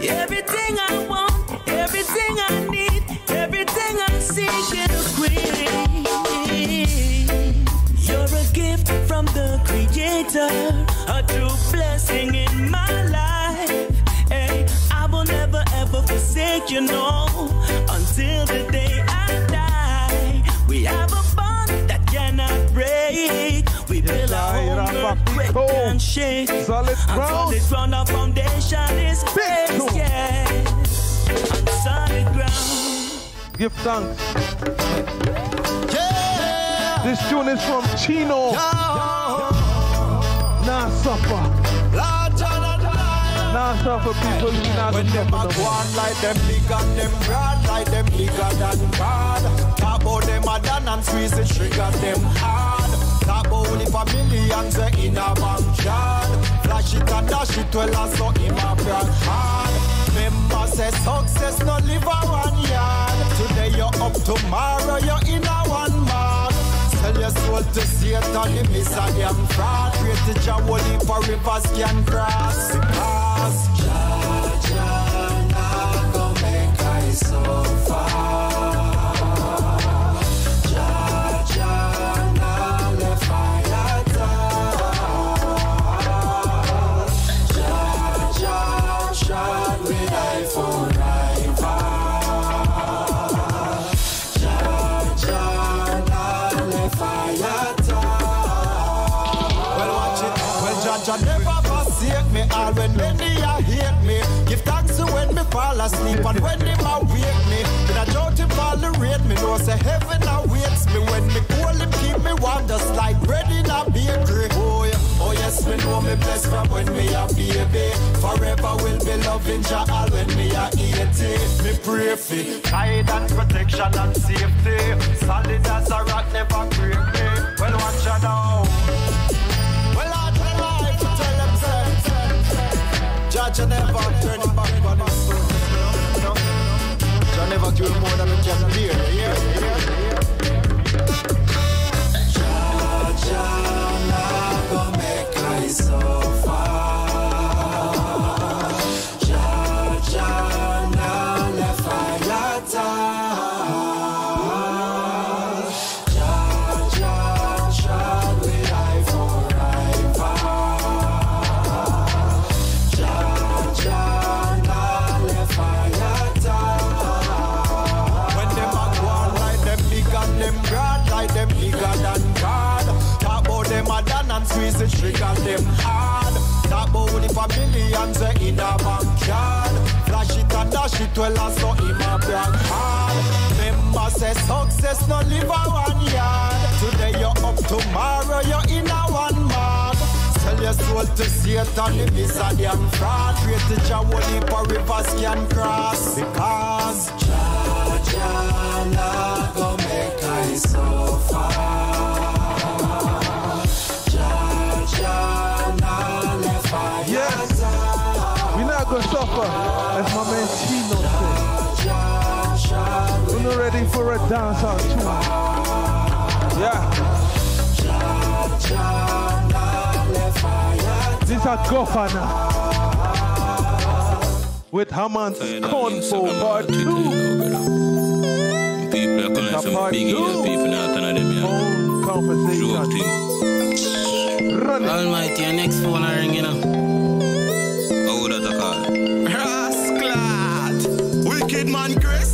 Everything I want, everything I need, everything I seek in a queen. You're a gift from the Creator, a true blessing in my life. Hey, I will never ever forsake you, no, until the day I die. We have a bond that cannot break. We build our home, earthquake and shake. Solid ground, our foundation is based, yeah. On solid ground. Give thanks. Yeah. This tune is from Chino. Nah, suffer. Nah, suffer people. When them a go on like them big and them broad, like them bigger than God. Talk about them a done and squeeze the trigger them hard. Talk about only for millions in a bank yard. Flash it and dash it well as so in a brand hard. Remember say success no live a 1 yard. Today you're up, tomorrow you're in a 1 man. Sell your soul to Satan, the miss a damn fraud. Create the job only for rivers can cross. Because Jah not go make I so far. Jah not left fire down. Jah shot with iPhone rival. Jah not left fire down. Well, watch it. Well, Jah never pass forsake me. All when many a hate me. Give thanks to when me fall asleep and when them a wake me. When I don't tolerate me, know say heaven awaits me. When me call him, keep me warm just like bread in a bakery. Oh yes, me know me blessed from when me a baby. Forever will be loving Jah all when me a 80. Me pray for guidance, protection and safety. Solid as a rock, never break me. Well, watch out now. Well, I try to tell them, say, Judge never turn him back on his foot. No. Jah never kill more than he can bear. Yeah. Jah never make I suffer. Jah never left fire time. Squeeze the trigger, them hard. That bow with the millions in a bank yard. Flash it and dash it well and so in a brag hard. Remember say success no live a 1 yard. Today you're up, tomorrow you're in a 1 mark. Sell your soul to Satan, the misery and fraud. Pray to Jah only for rivers can cross. Because Jah nah go make I suffer. Yes, we not gonna suffer, as my man Chino said. We're not ready for a dance out too. Yeah. This is a governor with Hammond's Convo Part 2. People are calling some big people now, turn them here. Conversation. Almighty, your next phone are ringing up. Oh, that's a call. Rascalad! Wicked man, Chris.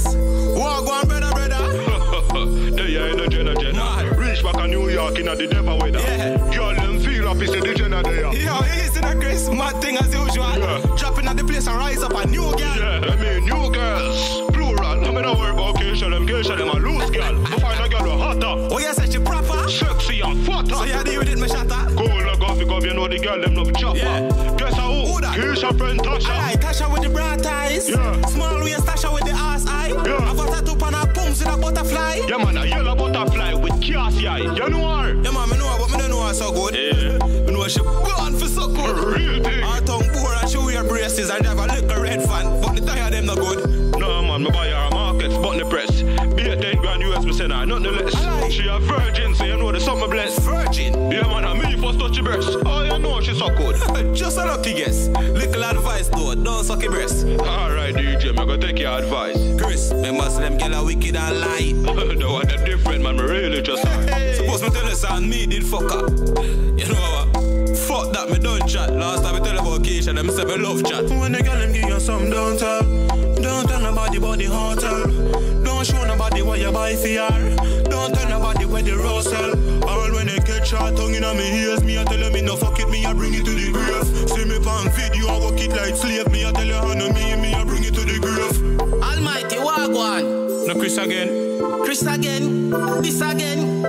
Walk one, brother. They are in the Jenna. Reach back in New York in the devil weather. Yeah. Girl, them feel up, it's the Jenna there. Yo, listen to Chris. Mad thing as usual. Yeah. Dropping at the place and rise up a new girl. Yeah, I mean, new girls. Plural. I mean, I worry about occasion them a loose girl. To find a girl who hotter. Oh, yes, she proper. Sexy and fatter. So you deal with it, my shatter. Cool, because you know the girl them love chopper. Yeah. Guess who that? Keisha friend Tasha. Alright, Tasha with the bright eyes. Yeah. Small waist Tasha with the ass eye. Yeah. I got a tattoo on her pumps with a butterfly. Yeah man, a yellow butterfly with Cassie eye. You know her? Yeah man, I know her, but I don't know her so good. Yeah. I know she born for so good. Real thing. Her tongue poor and she wear braces and drive a little red fan. But the tire them not good. No man, me buy her markets, but the press. Be a 10 grand US, me send her, nothing less. Like. She a virgin, so you know the summer blessed. Virgin? Yeah man, and me first touch your breast. Oh, you know she's so good. Just a lucky guess. Little advice though, don't suck your breast. Alright DJ, me gonna take your advice. Chris, remember them girl are wicked and lie. No one that different man, me really just Suppose me tell you son, me did fuck up. You know what? Fuck that, me don't chat. Last time I tell you about Keisha, them say me love chat. When the girl them give you some, don't tell. Don't tell nobody about the hotel. Don't show nobody what you buy for her. Don't tell nobody where the rose sell. All when they get shot tongue in me ears, me I tell them me no fuck it, me I bring it to the grave. See me pan video, I work it like slave. Me I tell you how no me I bring it to the grave. Almighty Wagwan. No Chris again. Chris again. This again.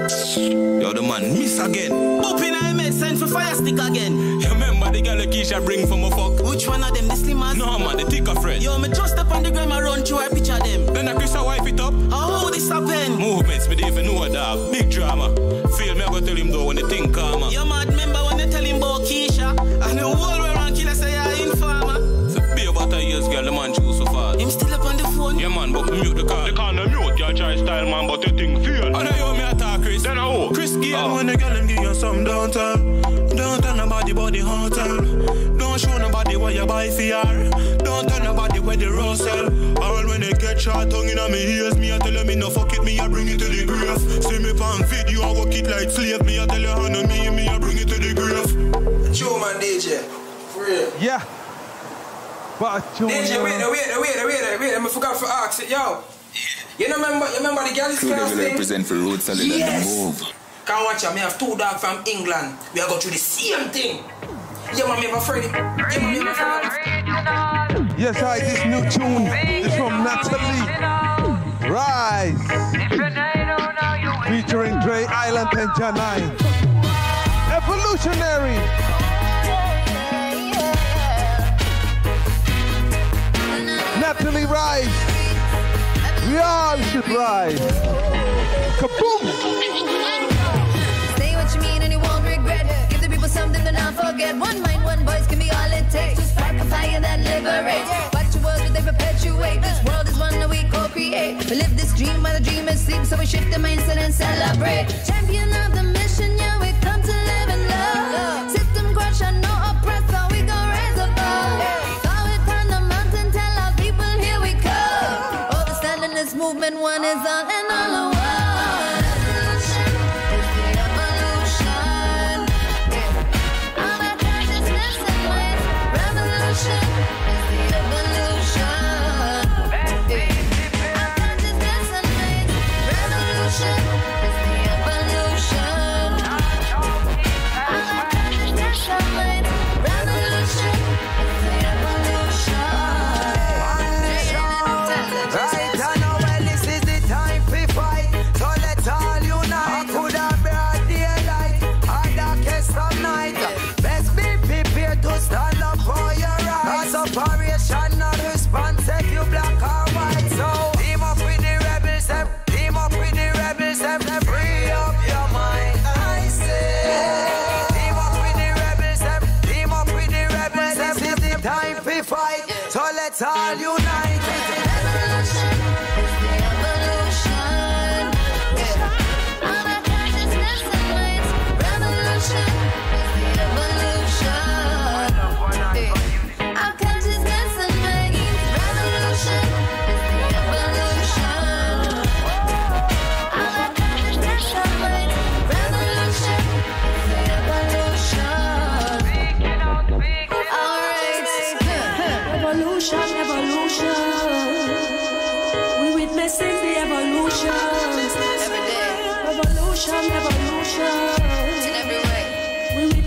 You're the man, miss again. Open I made send for fire stick again. You remember the girl Keisha bring for my fuck? Which one of them, the slimmers? No man, the thicker friend. Yo, me just up on the gram and run through a picture them. Then I Chris a wife it up. How this happen? Movements, me don't even know that. Big drama. Feel me, I go tell him though when the thing calmer. You mad remember when they tell him about Keisha? And the whole way around killer say you're informer. So be about a years girl, the man choose so far. Him still up on the phone? Yeah man, but mute the call. They can't mute your try style man, but the thing feel. And I hear me attack Chris. Then I who? Chris Gale when the girl them give you some, don't tell. Don't tell nobody about the hotel. Don't show nobody what you buy for her. Don't tell nobody where the rose sell. All when they get shot tongue in me ears, me I tell them me no fuck it, me I bring it to the grave. See me pan video, I work it like slave. Me I tell you how no me I bring it to the grave. True man DJ, for real. Yeah. But DJ, wait, I forgot to ask it, yo. You remember the girl is casting? Represent for Rootsolid yes. And the move. Can't watch her, me have 2 dogs from England. We are going through the same thing. Yeah, man, me have a Freddy. Yeah, man, me have a Freddy. Yes, hi, this new tune is from Natalie. Rise. Featuring Dre Island and Janine. Evolutionary. Natalie, rise. We all should rise. Kaboom! Say what you mean and you won't regret. Give the people something to not forget. One mind, one voice can be all it takes. To spark a fire that liberates. Watch your world, but they perpetuate. This world is one that we co-create. We live this dream while the dream is sleep. So we shift the mindset and celebrate. Champion of the mission, yeah, we come to live in love. System crush, I know oppressor, we gon' rise above. Forward on the mountain, tell our people here we come. Overstanding this movement, one is all and all the one. Operation not response if you black or white. So team up with the rebels, team up with the rebels, free up your mind. I say, team up with the rebels, team up with the rebels. This is the time we fight, so let's all unite. Revolution is the evolution. Our consciousness awaits. Revolution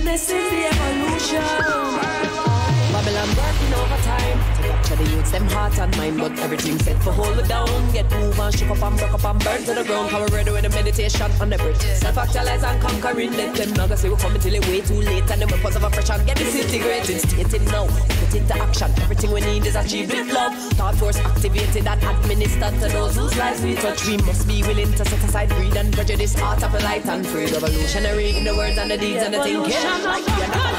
is the evolution. Babylon working overtime to capture the youths, them heart and mind, but everything set for hold it down. Get move and shook up and broke up and burn to the ground. Cause we're ready with the meditation on the bridge. Self-actualize and conquering them. Them not gonna say we're coming till it's way too late. And the weapons of oppression get disintegrated. Stating now, put into action. Everything we need is achieved with love. Thought force activated and administered to those whose lives we touch. We must be willing to set aside greed and prejudice. Heart of a light and free. Revolutionary in the words and the deeds and the thinking. Like we are not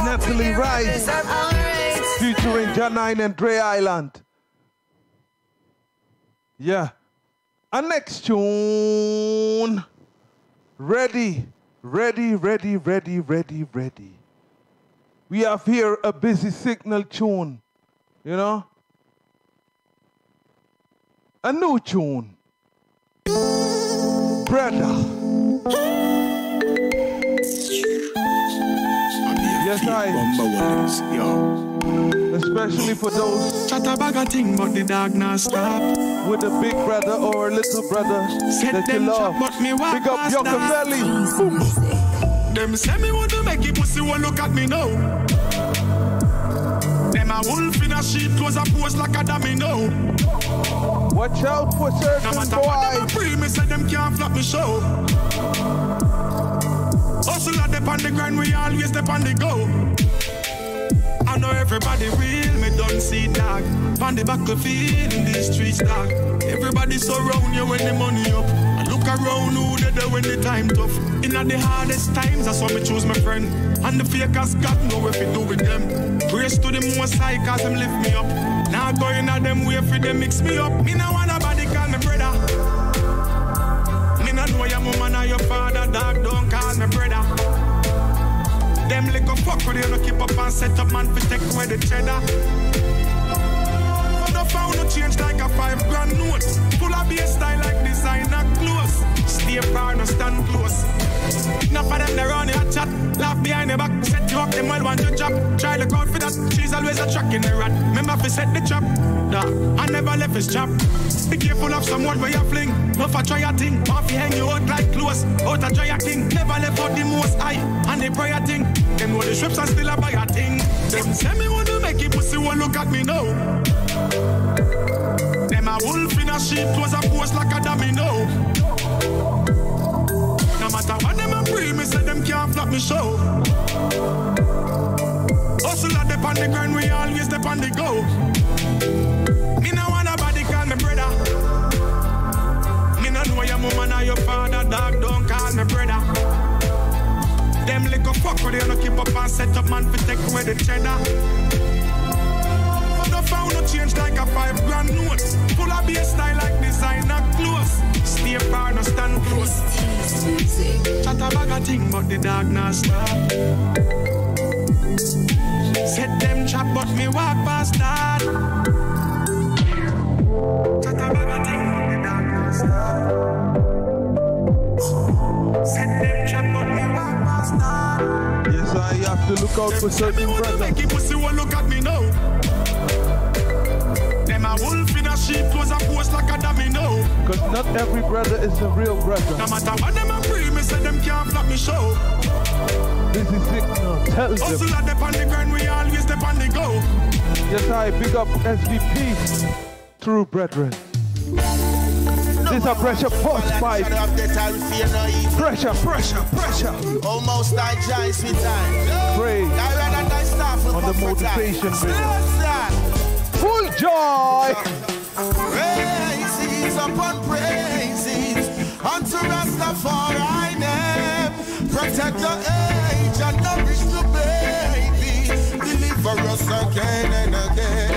Natalie Rise, featuring Janine and Dre Island. Yeah. Our next tune. Ready. We have here a busy signal tune. You know? A new tune. Brother. Yes, especially for those chat a bag of thing, but the dog not stop. With a big brother or a little brother that you love. Big up Yoka Belly. Them say me want to make it pussy won't look at me now. Them a wolf in a sheep close a pose like a domino. Watch out for certain boys. No matter what free, me say them can't flop me show. Hustle at the on the grind, we always step on the go. I know everybody real, me don't see dog. On the battlefield in these streets, dog. Everybody surround you when the money up. I look around who they there when the time tough. In the hardest times, that's why me choose my friend. And the fakers got know what to do with them. Praise to the most high, cause them lift me up. Now going at them way for them mix me up. Me no want nobody call me brother. Me no know your mama or your father, dog, don't call me brother. Them little fuck with you, no keep up and set up man for take away the cheddar. But no found no change change like a 5 grand note. Full of bass style like designer clothes. Stay far, no stand close. Enough of them, they run your chat. Laugh behind your back, set you up, them well want your job. Try look out for that, she's always a track in the rat. Remember if set the trap, nah, I never left his trap. Be careful of someone where you fling. Not for try a thing, off you hang you out like clothes. Out a try a king, never left out the most high. And they pray a thing, them know the strips are still a buy a thing. Them say me want to make it pussy, won't look at me now. Them a wolf in a sheep, close a post like a domino. No matter what them a free, me say them can't flop me show. Hustle at the on the grind, we always step on the go. Me no want nobody call me brother. Me no know your mama or your father, dog, don't call me brother. Them little fuck with you, no keep up and set up man for take away the cheddar. But no found no change like a 5 grand note. Full of bass style like designer clothes. Stay far, no stand close. Chat a bag a thing, but the dog not stop. Set them trap, but me walk past that. Chat a bag a thing, but the dog not stop. Set them trap, but me walk past that. Yes, I have to look out for certain brothers. Make you pussy won't look at me now. Them a wolf in a sheep, close a post like a domino. Cause not every brother is a real brother. No matter what them a free, me say them can't flop me show. This is it now, tell them. Hustle at the on the grind, we always step on the go. Yes, I big up SVP, true brethren. This a pressure post fight. Pressure, pressure, pressure. Almost like giants with time. Pray on the motivation video. Full joy. Praises upon praises unto Rastafari name. Protect the age and nourish the baby. Deliver us again and again.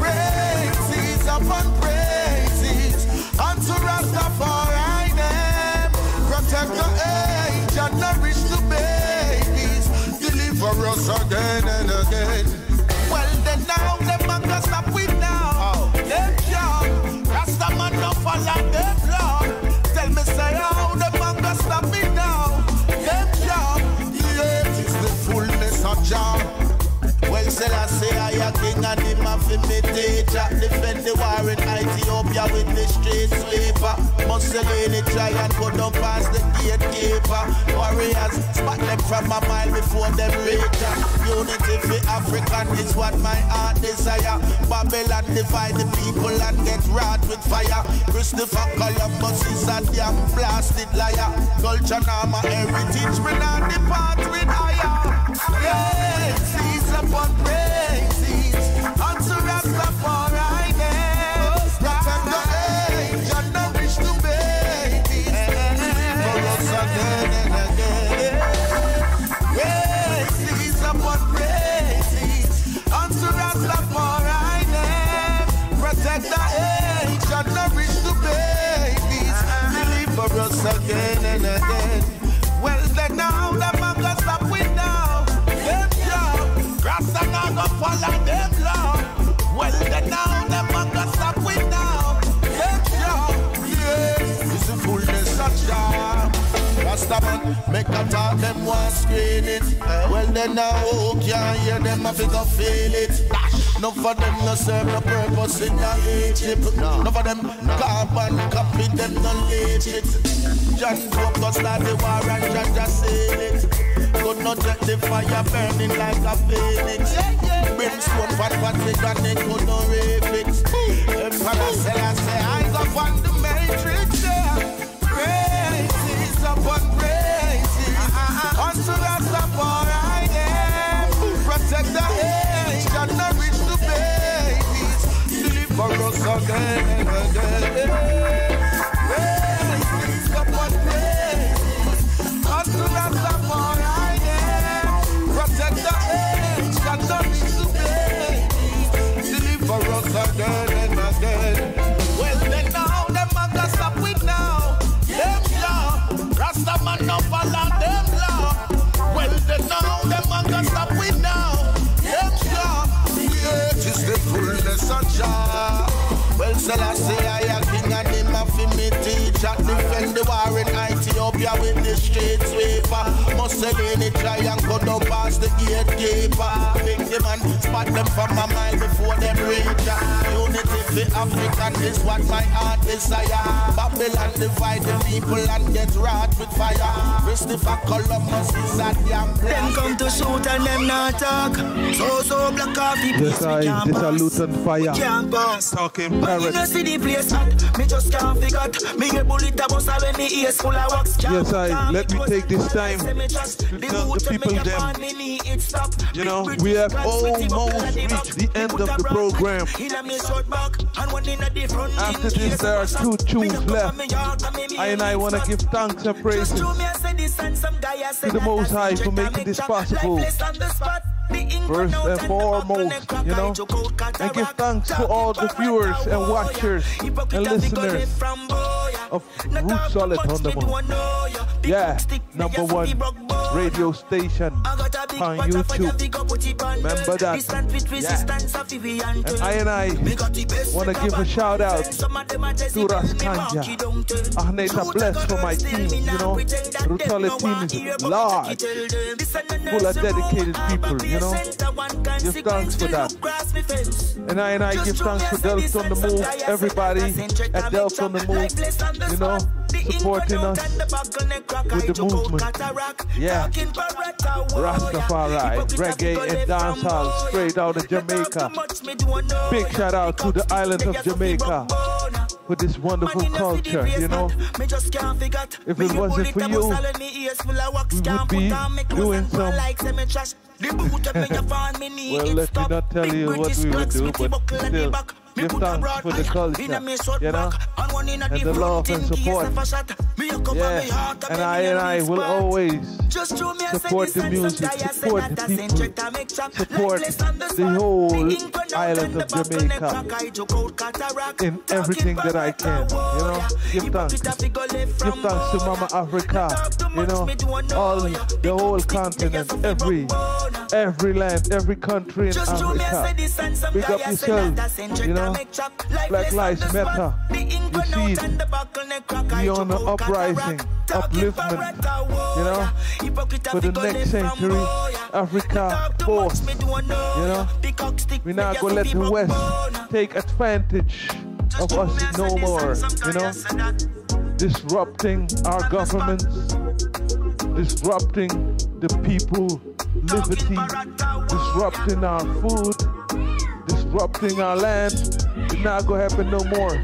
Praises upon praises unto Rastafari name. Protect the age and nourish the babies. Deliver us again and again. Well then now them man can stop with now. Them young, Rasta man no follow them long. Tell me say how them man can stop me now. Them young, yeah, it's the fullness of Jah. Well, said I say I a king and him a fi me teacher. Defend the war in Ethiopia with the street sweeper. Mussolini try and go down past the gatekeeper. Warriors spot them from a mile before them reach ya. Unity for African is what my heart desire. Babylon divide the people and get wrought with fire. Christopher Columbus is a damn blasted liar. Culture now my heritage, we not depart with higher. Yes, he's upon praises unto Rastafari name. Protect the age and nourish the babies. For us again and again. Yes, he's upon praises unto Rastafari name. Protect the age and nourish the babies. Deliver us again and again. Well then now the man can stop with now. Them young, Rasta now go follow them long. Well then now the man can stop with now. Them young, yes, it's the fullness of Jah. Rasta man make a talk, them want screen it. Well then now who can't hear them if go feel it. None of them no serve no purpose in the Egypt. None of them carbon copy, them no legit. John Focus start the war and John just seal it. Could not let the fire burning like a phoenix. Brimstone what we done it could not rave it. Emperor Selassie I go on the matrix. Praises upon praises unto Rastafari name. Protect the age and nourish the babies. Deliver us again and again. Praises upon praises unto Rastafari name. Protect the age and nourish the babies. Deliver us again and again. Well then now them man can stop with now. Them young, Rasta man no follow them long. Well then now them man can stop with now. Them young, yeah, it is the fullness of Jah. Selassie, I a king and him a fi me teacher. Defend the war in Ethiopia with the street sweeper. Mussolini try and go down past the gatekeeper. Big them and spot them from my mind before them reach ya. Unity for African is what my heart desire. Babylon divide the people and get wrought with fire. Christopher Columbus is a damn plan. Them come to shoot and them not talk. So black coffee place we can't pass. Luton fire. Can't pass. Talking but parrots. you know see the place hot. Me just can't figure out. Me a bullet a bust when me ears full of wax. Yes, let me take this time to tell the people them. You know, we have almost reached the end of the program. After this, there are 2 tunes left. I want to give thanks and praises to the Most High for making this possible. First and foremost, you know, and give thanks to all the viewers and watchers and listeners of Rootsolid on the Moon. Yeah, #1 radio station on YouTube. Remember that? Yeah. And I want to give a shout out to Kanja. Agnetha, bless for my team, you know. Rootsolid team is large, full of dedicated people, you know. Give thanks for that. And I give thanks to Delft on the Move, everybody at Delft on the Move, you know, supporting us with the movement. Yeah, Rastafari, reggae and dancehall straight out of Jamaica. Big shout out to the island of Jamaica for this wonderful culture, you know. If it wasn't for you, we would be doing some well, let me not tell you what we would do, but still, give thanks for the culture, you know, and the love and support. Yeah, and I will always support the music, support the people, support the whole island of Jamaica in everything that I can, you know. Give thanks. Give thanks to Mama Africa, you know, all the whole continent, every land, every country in Africa. Big up yourself, you know. Black Lives Matter. You see it. We on the uprising, upliftment, you know, for the next century. Africa force, you know. We're not gonna let the West take advantage of us no more, you know. Disrupting our governments, disrupting the people liberty, disrupting our food, disrupting our land. It's not gonna happen no more.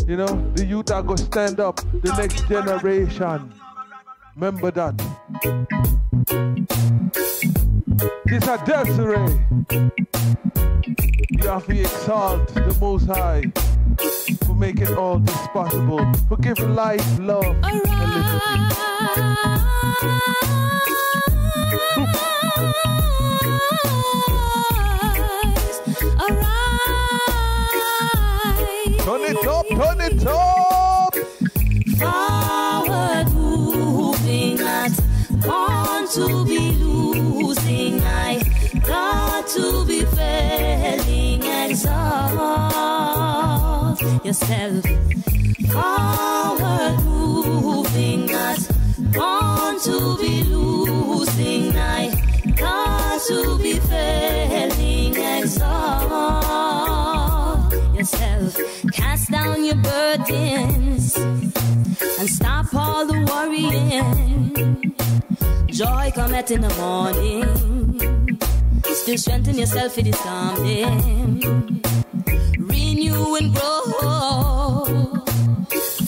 You know, the youth are gonna stand up, the next generation. Remember that. These are Desiree. You have to exalt the Most High for making all this possible, for giving life, love, and liberty. Turn it up, turn it up! Forward moving, not born to be losing. I got to be failing. Exalt yourself. Forward moving, not born to be losing. I got to be failing. Exalt yourself. Cast down your burdens and stop all the worrying. Joy cometh in the morning. Still strengthen yourself, it is coming. Renew and grow.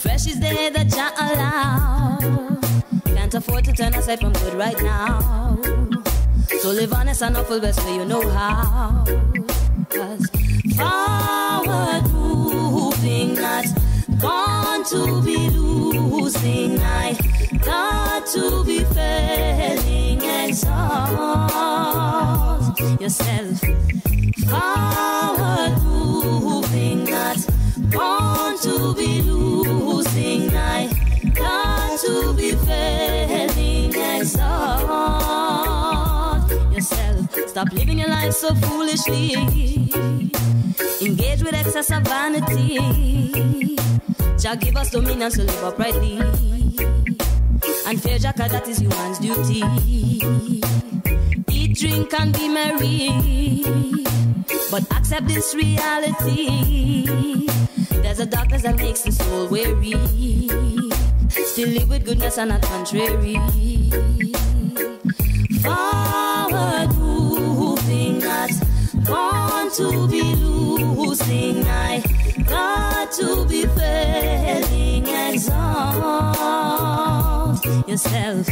Fresh is the air that Jah allow. Can't afford to turn aside from good right now. So live honest and awful best way you know how. 'Cause forward moving, not born to be losing. I got to be failing. Exalt yourself. Forward moving, not born to be losing. I got to be failing. Exalt yourself. Stop living your life so foolishly. Engage with excess of vanity. Jah give us dominion to live uprightly. And fear Jah, that is human's duty. Eat, drink, and be merry, but accept this reality. There's a darkness that makes the soul weary. Still live with goodness and not contrary. Forward moving, not born to be losing. I got to be failing. Exalt yourself.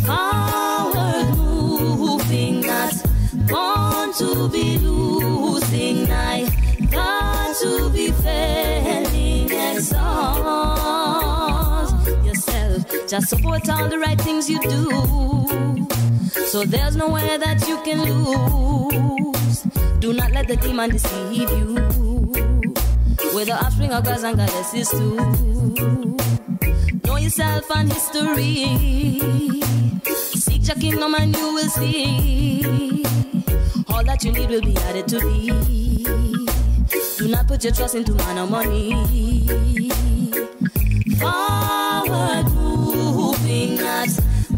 Forward moving, not born to be losing. I got to be failing. Exalt yourself. Just support all the right things you do, so there's nowhere that you can lose. Do not let the demon deceive you. We're the offspring of gods and goddesses too. Know yourself and history. Seek your kingdom and you will see. All that you need will be added to thee. Do not put your trust into man or money. Forward moving, not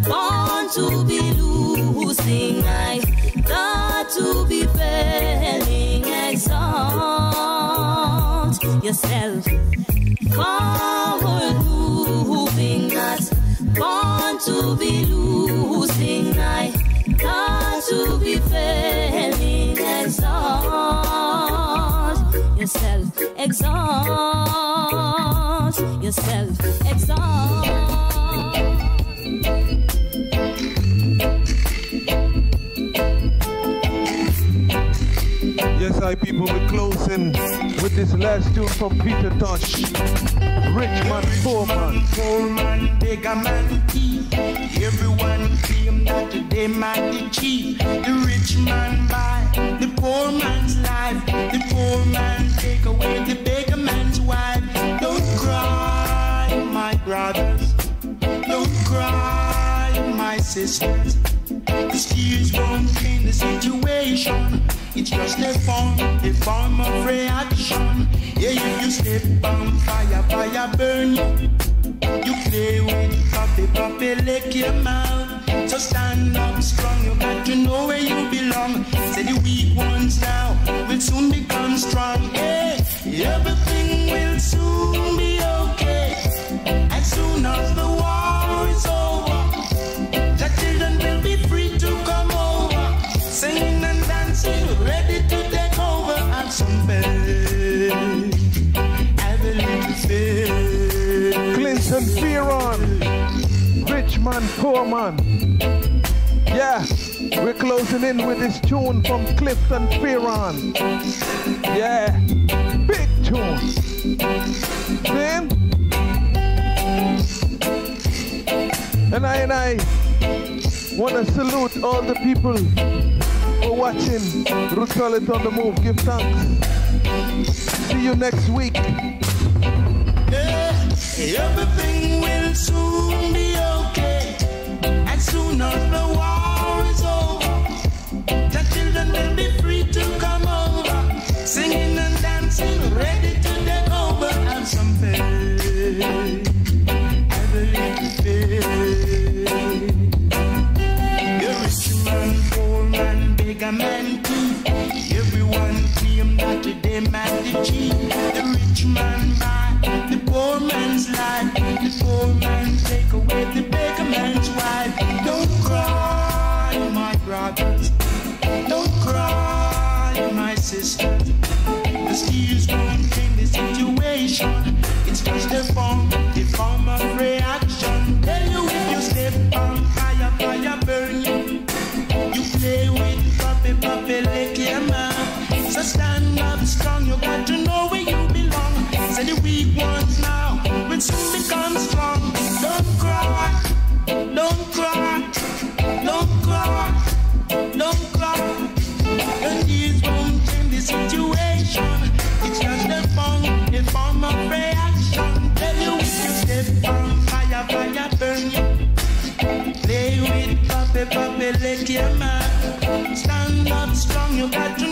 born to be losing. I got to be failing. Exalt yourself. Forward moving, not born to be losing. I got to be failing. Exalt yourself. Exalt yourself. Exalt. Yes, I people, we're closing with this last tune from Peter Tosh. Rich man, poor man. Poor man, bigger man, thief. Everyone claim that they might be cheap. The rich man buy the poor man's life. The poor man take away the beggar man's wife. Don't cry, my brothers. Don't cry, my sisters. The tears won't change the situation. It's just a form of reaction. Yeah, if you step on fire, fire burn you. You play with puppy, lick your mouth. So stand up strong, you got to know where you belong. Say the weak ones now will soon become strong. Hey, everything will soon be okay. As soon as the war is over, the children will be free to come over. Singing and dancing, ready to take over. And some bells, I believe it's fair. Clinton Fearon, rich man, poor man. Yeah, we're closing in with this tune from Clifton Fearon. Yeah, big tune. Then, and I want to salute all the people for watching Rootsolid on the Move. Give thanks. See you next week. Yeah, everything will soon be okay. As soon as the war is over, the children will be free to come over. Singing and dancing, ready to take over. And some faith, I believe it's faith. You're rich man, poor man, bigger man too. Everyone claim that they might be cheap. The rich man buy the poor man's life. The poor man take away the beggar man's wife. Don't cry, my brothers. Don't cry, my sisters. The tears won't change the situation. It's just a form of reaction. Tell you if you step on fire, fire burn you. You play with puppy, lick your mouth. So stand up strong, you got to know where you belong. Say the weak ones now will soon become strong. Don't cry, don't cry, don't cry, don't cry. Your tears won't change the situation. It's just a form of reaction. Tell you if you step on fire, fire burn you. Play with puppy, lick your mouth. Stand up strong, you got to